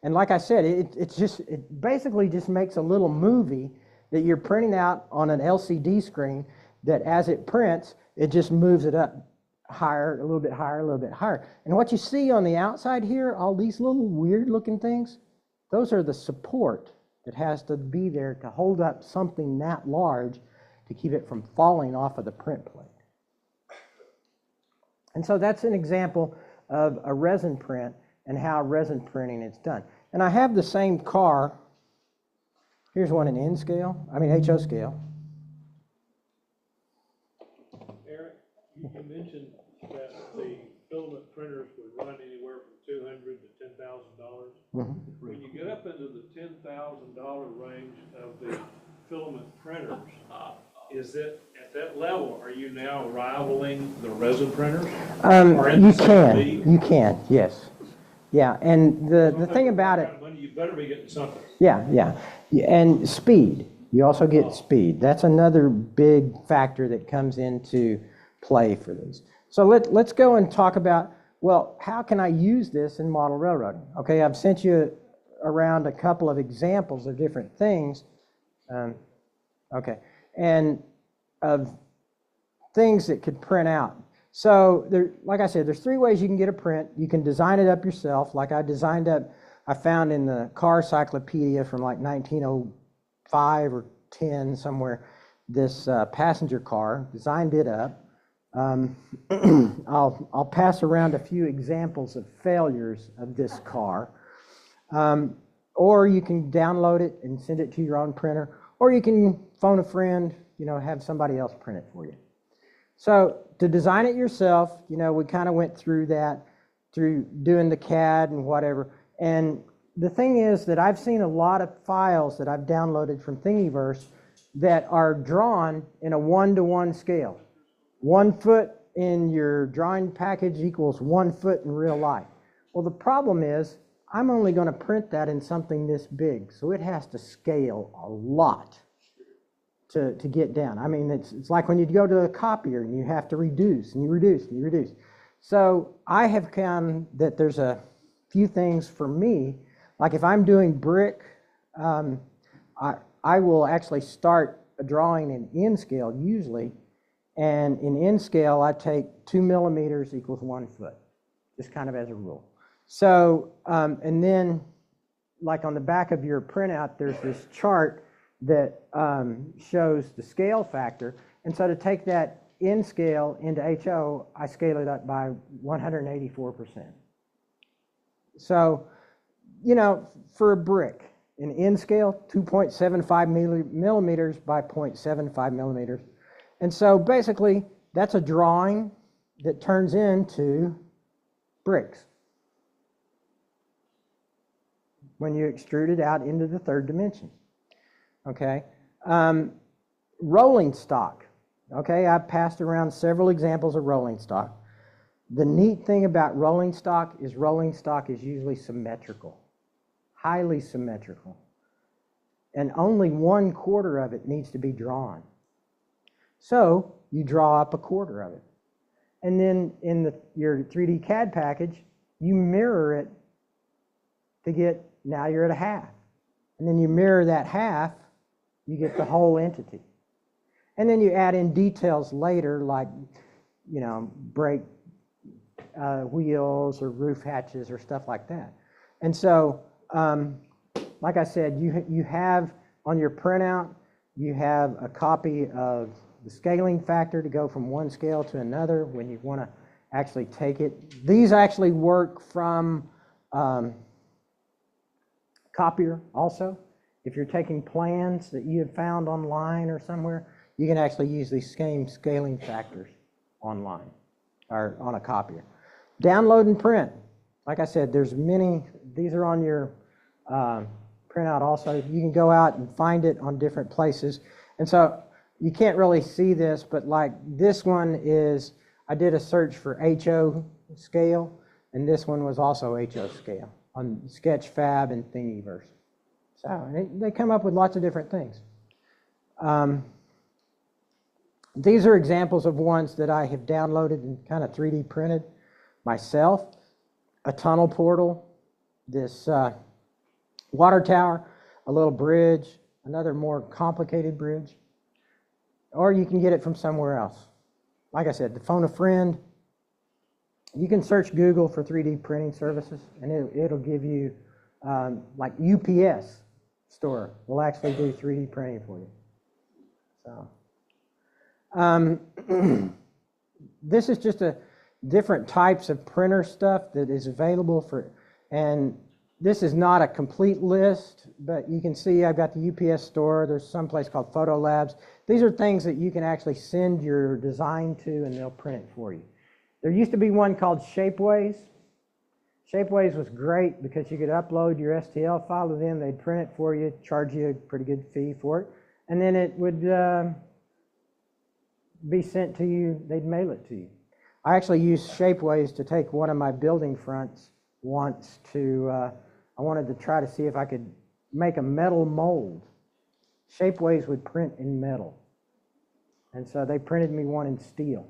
And like I said, it basically just makes a little movie that you're printing out on an LCD screen that as it prints, it just moves it up higher, a little bit higher, a little bit higher. And what you see on the outside here, all these little weird looking things, those are the support that has to be there to hold up something that large to keep it from falling off of the print plate. And so that's an example of a resin print and how resin printing is done. And I have the same car. Here's one in N scale, HO scale. Eric, you mentioned that the filament printers would run anywhere from $200 to $10,000. When you get up into the $10,000 range of the filament printers, is it at that level? Are you now rivaling the resin printers? You can, yes. Yeah, and the thing about it, You better be getting something. yeah, and speed. You also get speed. That's another big factor that comes into play for these. So let's go and talk about, well, how can I use this in model railroading? Okay, I've sent you around a couple of examples of different things. Okay, and of things that could print out. So, like I said, there's three ways you can get a print. You can design it up yourself, like I found in the car cyclopedia from like 1905 or 10 somewhere, this passenger car, designed it up. I'll pass around a few examples of failures of this car. Or you can download it and send it to your own printer, or you can phone a friend, have somebody else print it for you. So to design it yourself, we kind of went through that, through doing the CAD and whatever. And the thing is that I've seen a lot of files that I've downloaded from Thingiverse that are drawn in a 1-to-1 scale. 1 foot in your drawing package equals 1 foot in real life. Well, the problem is I'm only going to print that in something this big, so it has to scale a lot to get down. It's like when you go to a copier and you have to reduce and you reduce and you reduce. So I have found that there's a few things for me, like if I'm doing brick, I will actually start a drawing in N scale usually, and in N scale I take 2 millimeters equals 1 foot, just kind of as a rule. So, and then like on the back of your printout, there's this chart that shows the scale factor. And so to take that N scale into HO, I scale it up by 184%. So, for a brick, in N scale, 2.75 millimeters by 0.75 millimeters. And so basically, that's a drawing that turns into bricks when you extrude it out into the third dimension. Okay, rolling stock. Okay, I've passed around several examples of rolling stock. The neat thing about rolling stock is usually symmetrical, highly symmetrical, and only 1/4 of it needs to be drawn. So you draw up 1/4 of it, and then in your 3D CAD package, you mirror it to get, now you're at 1/2, and then you mirror that 1/2. You get the whole entity. And then you add in details later, like, brake wheels or roof hatches or stuff like that. And so, like I said, you have on your printout, you have a copy of the scaling factor to go from one scale to another when you want to actually take it. These actually work from copier also. If you're taking plans that you have found online or somewhere, you can actually use these same scaling factors online or on a copier. Download and print. Like I said, there's many. These are on your printout also. You can go out and find it on different places. And so you can't really see this, but like this one is, I did a search for HO scale, and this one was also HO scale on Sketchfab and Thingiverse. So they come up with lots of different things. These are examples of ones that I have downloaded and kind of 3D printed myself. A tunnel portal, this water tower, a little bridge, another more complicated bridge. Or you can get it from somewhere else. Like I said, to phone a friend. You can search Google for 3D printing services, and it'll give you, like UPS store will actually do 3D printing for you. So, this is just a different types of printer stuff that is available for, and this is not a complete list, but you can see I've got the UPS store. There's some place called Photo Labs. These are things that you can actually send your design to, and they'll print it for you. There used to be one called Shapeways. Shapeways was great because you could upload your STL file to them. They'd print it for you, charge you a pretty good fee for it, and then it would be sent to you. They'd mail it to you. I actually used Shapeways to take one of my building fronts once to, I wanted to try to see if I could make a metal mold. Shapeways would print in metal. And so they printed me one in steel.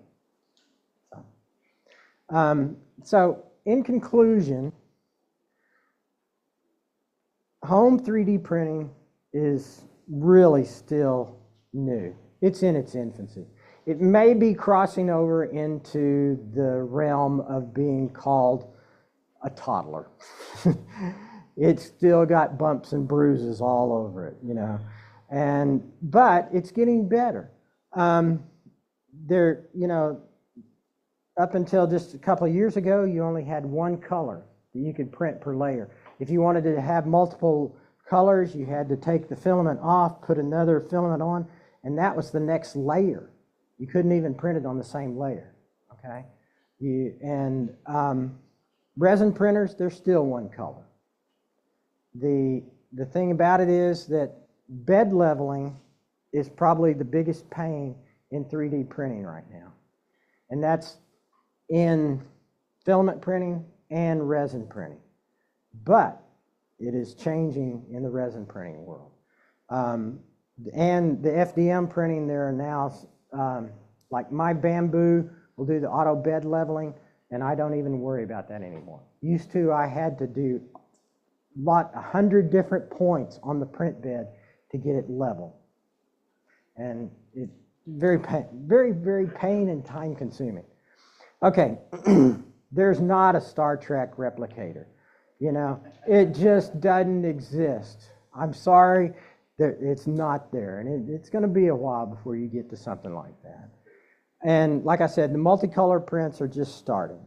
So in conclusion, home 3D printing is really still new. It's in its infancy. It may be crossing over into the realm of being called a toddler. It's still got bumps and bruises all over it, you know. But it's getting better. There, you know, up until just a couple of years ago, you only had one color that you could print per layer. If you wanted to have multiple colors, you had to take the filament off, put another filament on, and that was the next layer. You couldn't even print it on the same layer, okay? Resin printers, they're still one color. The thing about it is that bed leveling is probably the biggest pain in 3D printing right now. And that's in filament printing and resin printing. But it is changing in the resin printing world. And the FDM printing, there are now, like my Bamboo will do the auto bed leveling, and I don't even worry about that anymore. Used to, I had to do 100 different points on the print bed to get it level. And it's very, very pain and time consuming. Okay, there's not a Star Trek replicator. You know, it just doesn't exist. I'm sorry, it's not there. And it's going to be a while before you get to something like that. And like I said, the multicolor prints are just starting.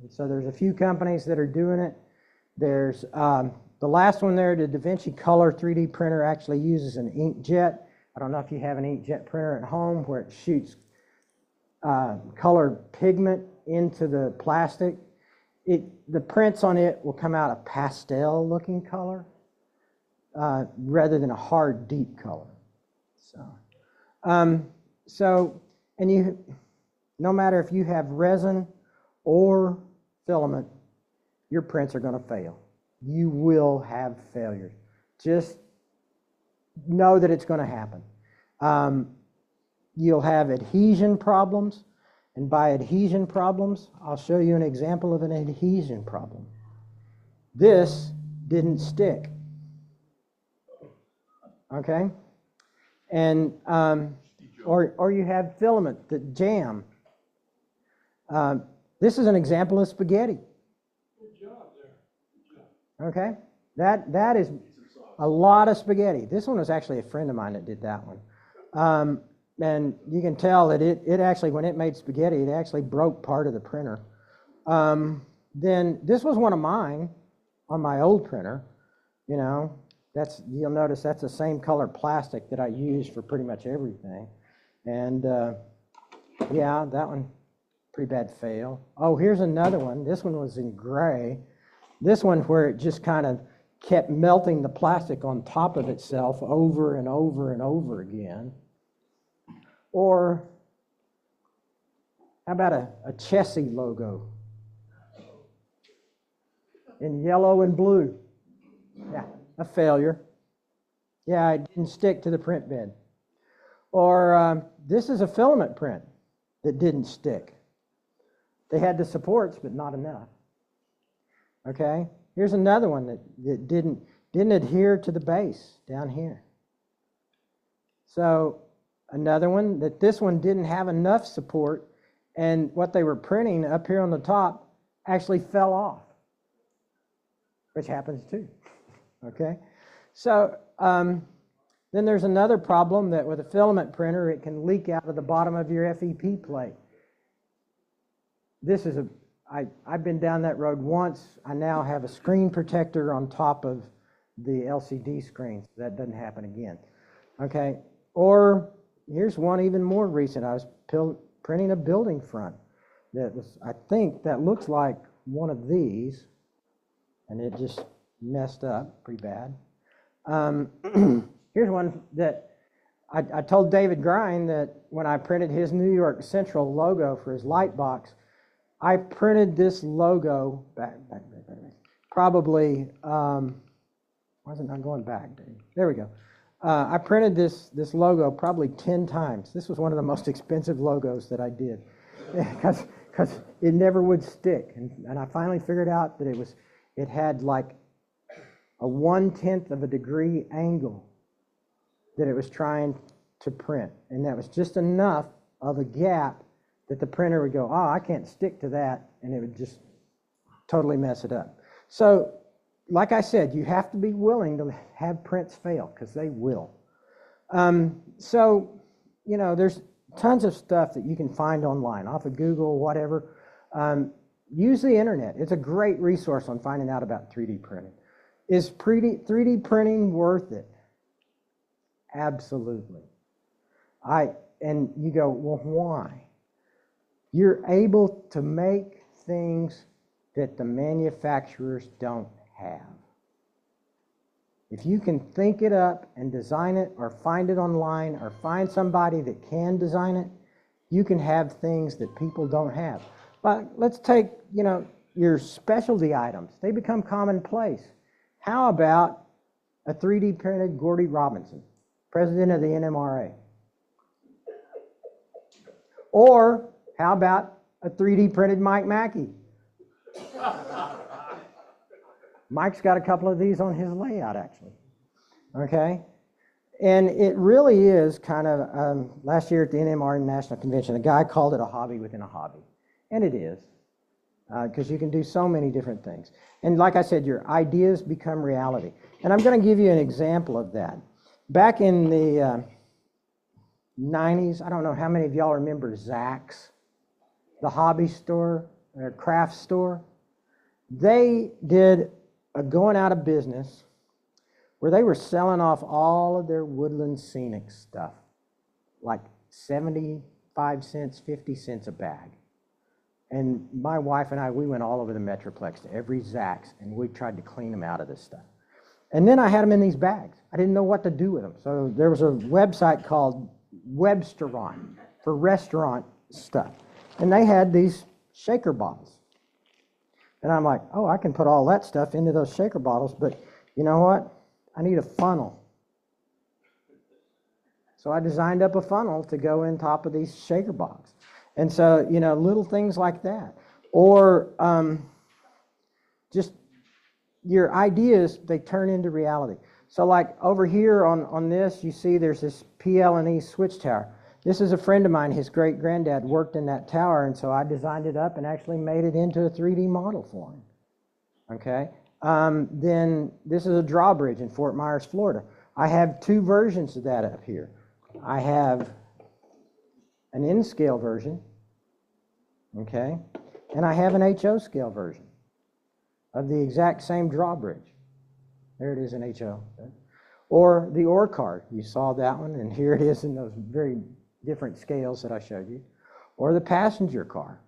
And so there's a few companies that are doing it. There's the last one there, the DaVinci Color 3D printer actually uses an inkjet. I don't know if you have an inkjet printer at home where it shoots colored pigment into the plastic. The prints on it will come out a pastel looking color rather than a hard deep color. And you, no matter if you have resin or filament, your prints are going to fail. You will have failures. Just know that it's going to happen. You'll have adhesion problems. And by adhesion problems, I'll show you an example of an adhesion problem. This didn't stick. Okay? And, or you have filament that jam. This is an example of spaghetti. Good job there. Okay? That is a lot of spaghetti. This one was actually a friend of mine that did that one. And you can tell that it actually, when it made spaghetti, it actually broke part of the printer. Then this was one of mine on my old printer. You know, you'll notice that's the same color plastic that I use for pretty much everything. And yeah, that one, pretty bad fail. Oh, here's another one. This one was in gray. This one where it just kind of kept melting the plastic on top of itself over and over and over again. Or how about a Chessie logo in yellow and blue? Yeah, a failure. Yeah, it didn't stick to the print bed. Or this is a filament print that didn't stick. They had the supports, but not enough. Okay, here's another one that didn't adhere to the base down here. So another one that this one didn't have enough support, and what they were printing up here on the top actually fell off, which happens too. Okay, so then there's another problem that with a filament printer, it can leak out of the bottom of your FEP plate. This is I've been down that road once. I now have a screen protector on top of the LCD screen. So that doesn't happen again. Okay, or here's one even more recent. I was printing a building front that was, I think that looks like one of these, and it just messed up pretty bad. Here's one that I told David Grind that when I printed his New York Central logo for his light box, I printed this logo back. Probably, why is it not going back, Dave? There we go. I printed this logo probably 10 times. This was one of the most expensive logos that I did because it never would stick. And I finally figured out that it had like a 1/10 of a degree angle that it was trying to print. And that was just enough of a gap that the printer would go, oh, I can't stick to that, and it would just totally mess it up. So, like I said, you have to be willing to have prints fail, because they will. So, there's tons of stuff that you can find online, off of Google, whatever. Use the internet. It's a great resource on finding out about 3D printing. Is 3D printing worth it? Absolutely. And you go, well, why? You're able to make things that the manufacturers don't have. If you can think it up and design it, or find it online, or find somebody that can design it, you can have things that people don't have. But let's take, your specialty items. They become commonplace. How about a 3D printed Gordy Robinson, president of the NMRA? Or how about a 3D printed Mike Mackey? Mike's got a couple of these on his layout, actually. Okay? And it really is kind of, last year at the NMRA National Convention, a guy called it a hobby within a hobby. And it is, because you can do so many different things. And like I said, your ideas become reality. And I'm going to give you an example of that. Back in the 90s, I don't know how many of y'all remember Zach's, the hobby store, or craft store. They did a going out of business where they were selling off all of their woodland scenic stuff, like 75 cents, 50 cents a bag. And my wife and I, we went all over the Metroplex to every Zach's, and we tried to clean them out of this stuff. And then I had them in these bags. I didn't know what to do with them. So there was a website called Webstaurant for restaurant stuff. And they had these shaker bottles. And I'm like, oh, I can put all that stuff into those shaker bottles, but you know what? I need a funnel. So I designed up a funnel to go in top of these shaker bottles. And so, little things like that. Or just your ideas, they turn into reality. So like over here on this, you see there's this PL&E switch tower. This is a friend of mine. His great-granddad worked in that tower, and so I designed it up and actually made it into a 3D model for him. Okay? Then this is a drawbridge in Fort Myers, Florida. I have two versions of that up here. I have an N-scale version, okay? And I have an HO scale version of the exact same drawbridge. There it is in HO. Or the ore cart. You saw that one, and here it is in those very different scales that I showed you. Or the passenger car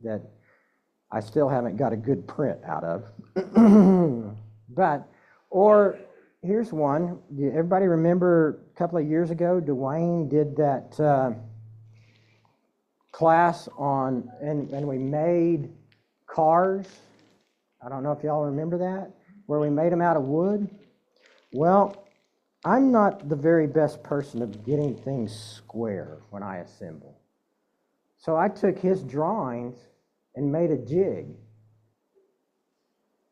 that I still haven't got a good print out of. Or here's one. Do everybody remember a couple of years ago, Dwayne did that class on, and we made cars. I don't know if y'all remember that, where we made them out of wood. Well, I'm not the very best person of getting things square when I assemble. So I took his drawings and made a jig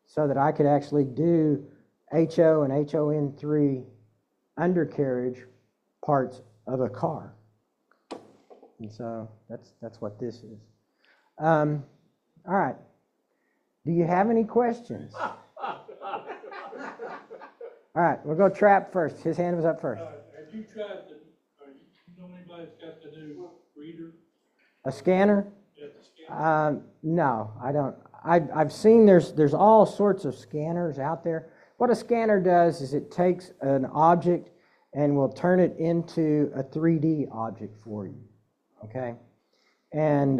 so that I could actually do HO and HON3 undercarriage parts of a car. And so that's what this is. All right. Do you have any questions? All right, we'll go Trap first. His hand was up first. Have you tried to, you know anybody that's got the new reader? A scanner? Yeah, the scanner. No, I don't. I've seen there's all sorts of scanners out there. What a scanner does is it takes an object and will turn it into a 3D object for you, okay? And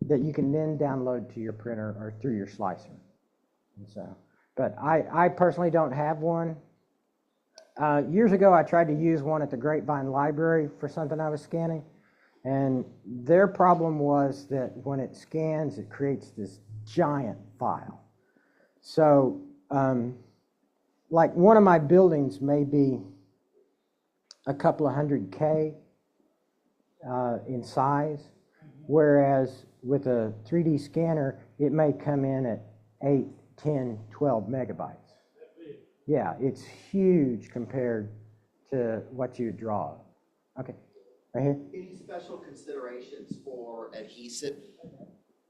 that you can then download to your printer or through your slicer. And so, but I personally don't have one. Years ago, I tried to use one at the Grapevine Library for something I was scanning. And their problem was that when it scans, it creates this giant file. So, like one of my buildings may be a couple of hundred K in size, whereas with a 3D scanner, it may come in at 8, 10, 12 megabytes. Yeah, it's huge compared to what you draw. Okay, right here. Any special considerations for adhesive?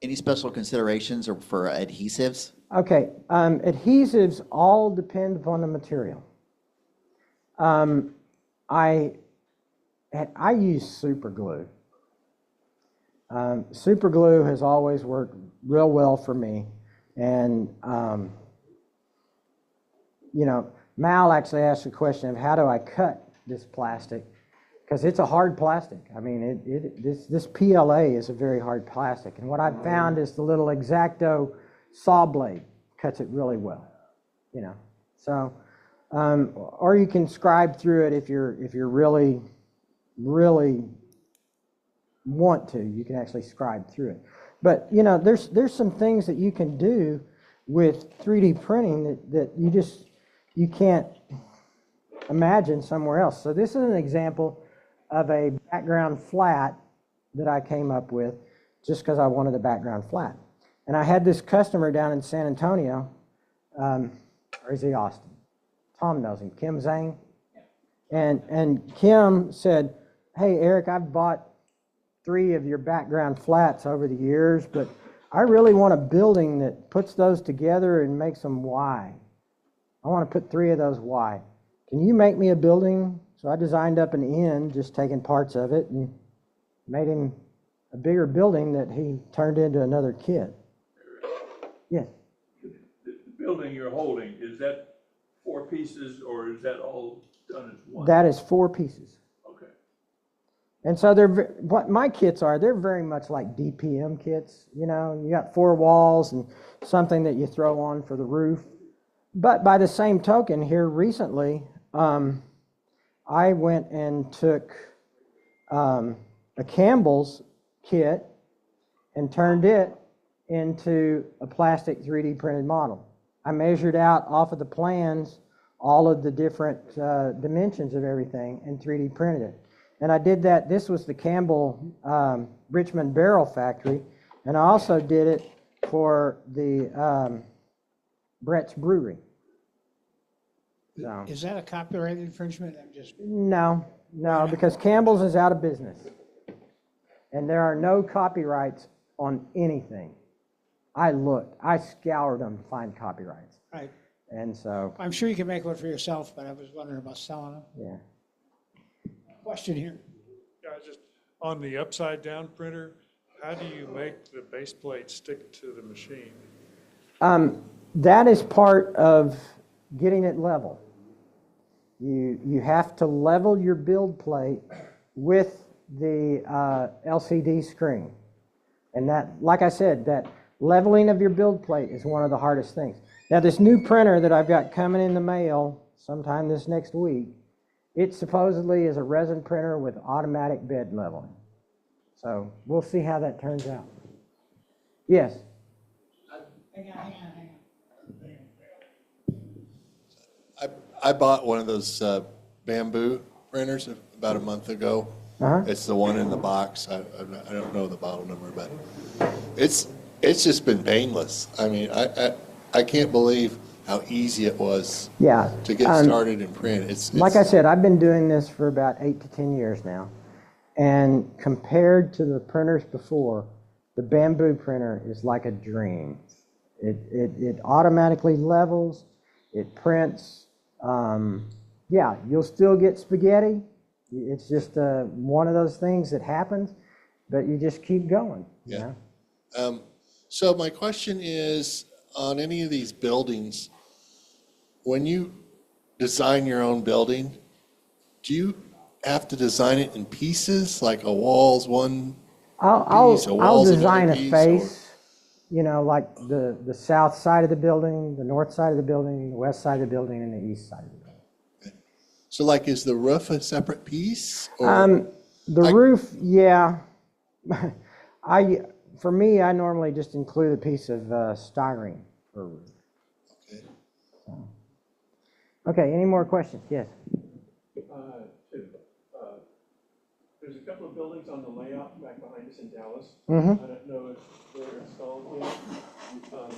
Any special considerations or for adhesives? Okay, adhesives all depend upon the material. I use super glue. Super glue has always worked real well for me. And, you know, Mal actually asked the question of how do I cut this plastic? Because it's a hard plastic. I mean, this PLA is a very hard plastic. And what I've found is the little X-Acto saw blade cuts it really well, you know. So, or you can scribe through it if you're really want to. You can actually scribe through it. But, you know, there's some things that you can do with 3D printing that you can't imagine somewhere else. So this is an example of a background flat that I came up with just because I wanted a background flat. And I had this customer down in San Antonio, or is he Austin? Tom knows him, Kim Zhang. And Kim said, hey, Eric, I've bought 3 of your background flats over the years, but I really want a building that puts those together and makes them Y. I want to put 3 of those Y. Can you make me a building? So I designed up an inn, just taking parts of it, and made him a bigger building that he turned into another kid. Yes? The building you're holding, is that 4 pieces or is that all done as one? That is 4 pieces. Okay. And so what my kits are, they're very much like DPM kits. You know, you got 4 walls and something that you throw on for the roof. But by the same token, here recently, I went and took a Campbell's kit and turned it into a plastic 3D printed model. I measured out off of the plans all of the different dimensions of everything and 3D printed it. And I did that. This was the Campbell Richmond Barrel Factory. And I also did it for the Brett's Brewery. So. Is that a copyright infringement? No, because Campbell's is out of business. And there are no copyrights on anything. I looked, I scoured them to find copyrights. Right. And so. I'm sure you can make one for yourself, but I was wondering about selling them. Yeah. Question here. Yeah, just on the upside down printer, how do you make the base plate stick to the machine? That is part of getting it level. You have to level your build plate with the LCD screen. And that, like I said, that leveling of your build plate is one of the hardest things. Now, this new printer that I've got coming in the mail sometime this next week, it supposedly is a resin printer with automatic bed leveling. So we'll see how that turns out. Yes? I bought one of those bamboo printers about a month ago. It's the one in the box. I don't know the model number, but it's just been painless. I mean, I can't believe how easy it was to get started in print. It's like I said, I've been doing this for about 8 to 10 years now. And compared to the printers before, the bamboo printer is like a dream. It automatically levels, it prints. Yeah, you'll still get spaghetti. It's just one of those things that happens, but you just keep going. Yeah. So my question is, on any of these buildings, when you design your own building, do you have to design it in pieces, like a wall's one piece, a I'll wall's design another a piece, face, like the south side of the building, the north side of the building, the west side of the building, and the east side of the building. So like, is the roof a separate piece? Or Roof, yeah. For me, I normally just include a piece of styrene for a roof. Okay. Okay, any more questions? Yes. Two. There's a couple of buildings on the layout back behind us in Dallas. Mm-hmm. I don't know if they're installed yet.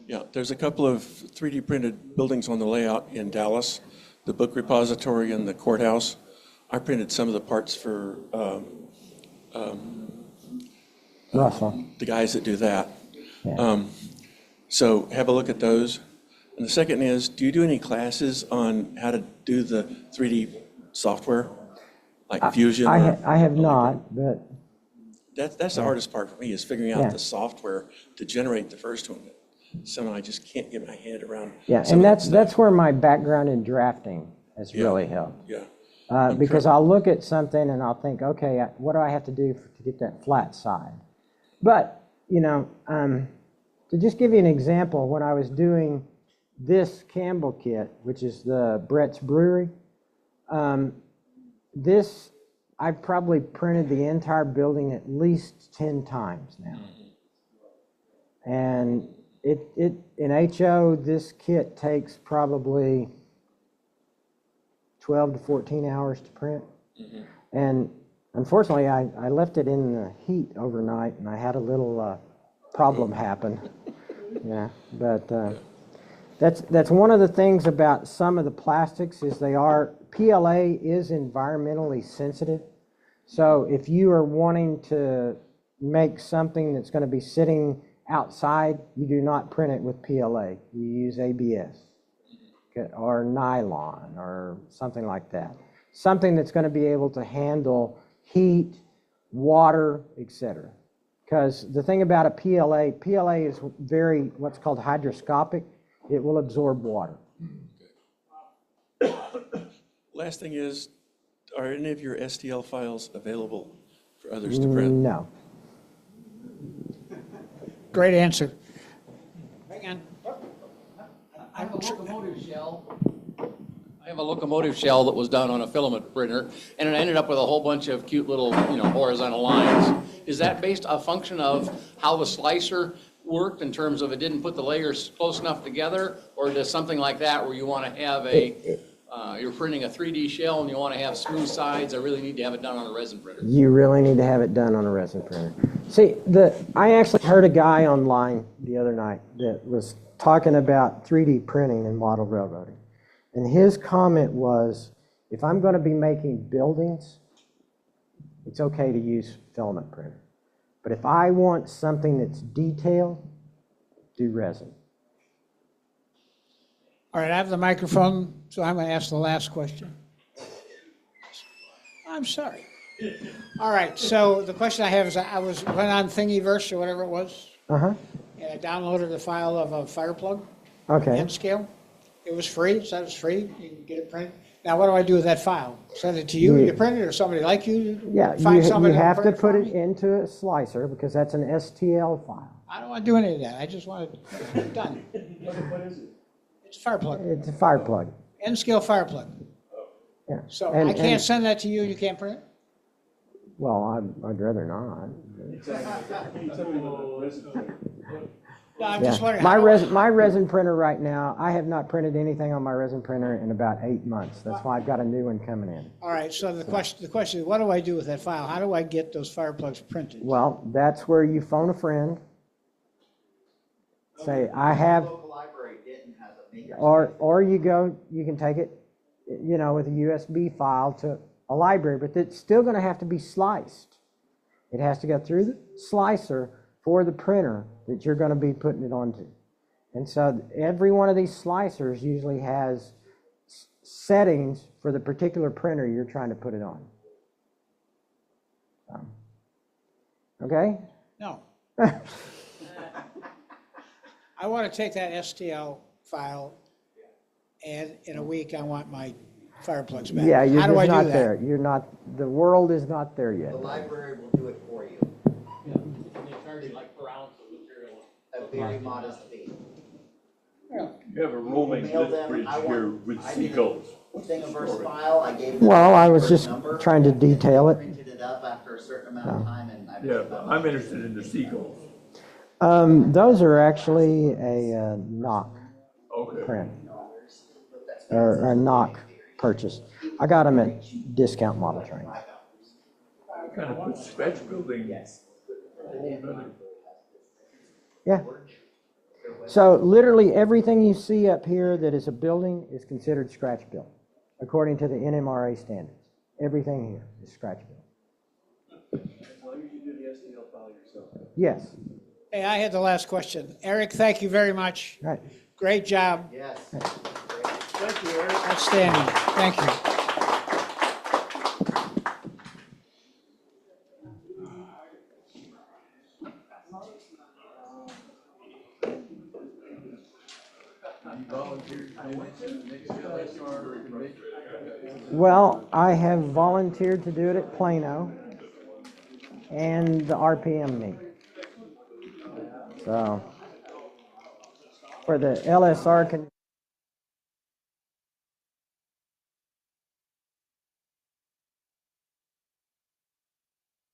Yeah, there's a couple of 3D printed buildings on the layout in Dallas, the book repository and the courthouse. I printed some of the parts for the guys that do that. Yeah. So have a look at those. And the second is, do you do any classes on how to do the 3D software, like Fusion? I have not, but... That's the hardest part for me, is figuring out the software to generate the first one. Somehow I just can't get my head around. Yeah, and that's where my background in drafting has really helped. Yeah. Because I'll look at something and I'll think, okay, what do I have to do to get that flat side? But, to just give you an example, when I was doing this Campbell kit, which is the Brett's Brewery, I've probably printed the entire building at least 10 times now. And in HO, this kit takes probably 12 to 14 hours to print. And unfortunately, I left it in the heat overnight, and I had a little problem happen. Yeah, but that's one of the things about some of the plastics is PLA is environmentally sensitive. So if you are wanting to make something that's going to be sitting outside, you do not print it with PLA. You use ABS or nylon or something like that. Something that's going to be able to handle heat, water, etc. Because the thing about a PLA is very what's called hydroscopic. It will absorb water. Last thing is, are any of your STL files available for others to print? No. Great answer. Hang on. I have a locomotive shell that was done on a filament printer, and it ended up with a whole bunch of cute little, horizontal lines. Is that based a function of how the slicer worked in terms of it didn't put the layers close enough together, or does something like that where you want to have you're printing a 3D shell and you want to have smooth sides? I really need to have it done on a resin printer. You really need to have it done on a resin printer. See, I actually heard a guy online the other night that was talking about 3D printing and model railroading. And his comment was, if I'm going to be making buildings, it's okay to use filament printer. But if I want something that's detailed, do resin. All right, I have the microphone, so I'm going to ask the last question. I'm sorry. All right, so the question I have is, I went on Thingiverse or whatever it was, and I downloaded a file of a fire plug, Okay. N scale. It was free, so it was free. You can get it printed. Now, what do I do with that file? Send it to you, you print it, or somebody like you? Yeah, Find you somebody have to print put for it me? into a slicer because that's an STL file. I don't want to do any of that. I just want it done. What is it? It's a fire plug, It's a fire plug. N-scale fire plug. Yeah. So And- I can't and- send that to you, you can't print it? Well, I'd rather not. No, I'm Yeah. just wondering. My how do I- my resin printer right now, I have not printed anything on my resin printer in about 8 months. That's why I've got a new one coming in. All right, so the question is, what do I do with that file? How do I get those fire plugs printed? Well, that's where you phone a friend. Say, I have, Local library didn't have a maker. or you can take it, with a USB file to a library, but it's still gonna have to be sliced. It has to go through the slicer for the printer that you're gonna be putting it onto. And so every one of these slicers usually has settings for the particular printer you're trying to put it on. Okay? No. I want to take that STL file, and in a week, I want my fire plugs back. Yeah, you're How do I just do not that? there. You're not, the world is not there yet. The library will do it for you. They charge you like per ounce of material. A very modest fee. You have a rolling Mail disc them, bridge I here want- with I did a seagulls. Thingiverse file, I gave them. Well, I was the just number, trying to detail it. Printed it up after a certain amount of time and I. Yeah, but I'm interested in the seagulls. Those are actually a knock Okay. print, or a knock purchase. I got them at Discount Model Train. Kind of puts sketch building. Yeah. So literally everything you see up here that is a building is considered scratch built, according to the NMRA standards. Everything here is scratch built. As long as you do the STL file yourself. Yes. Hey, I had the last question. Eric, thank you very much. Right. Great job. Yes. Thank you, Eric. Outstanding. Thank you. Well, I have volunteered to do it at Plano and the RPM meet. So, for the LSR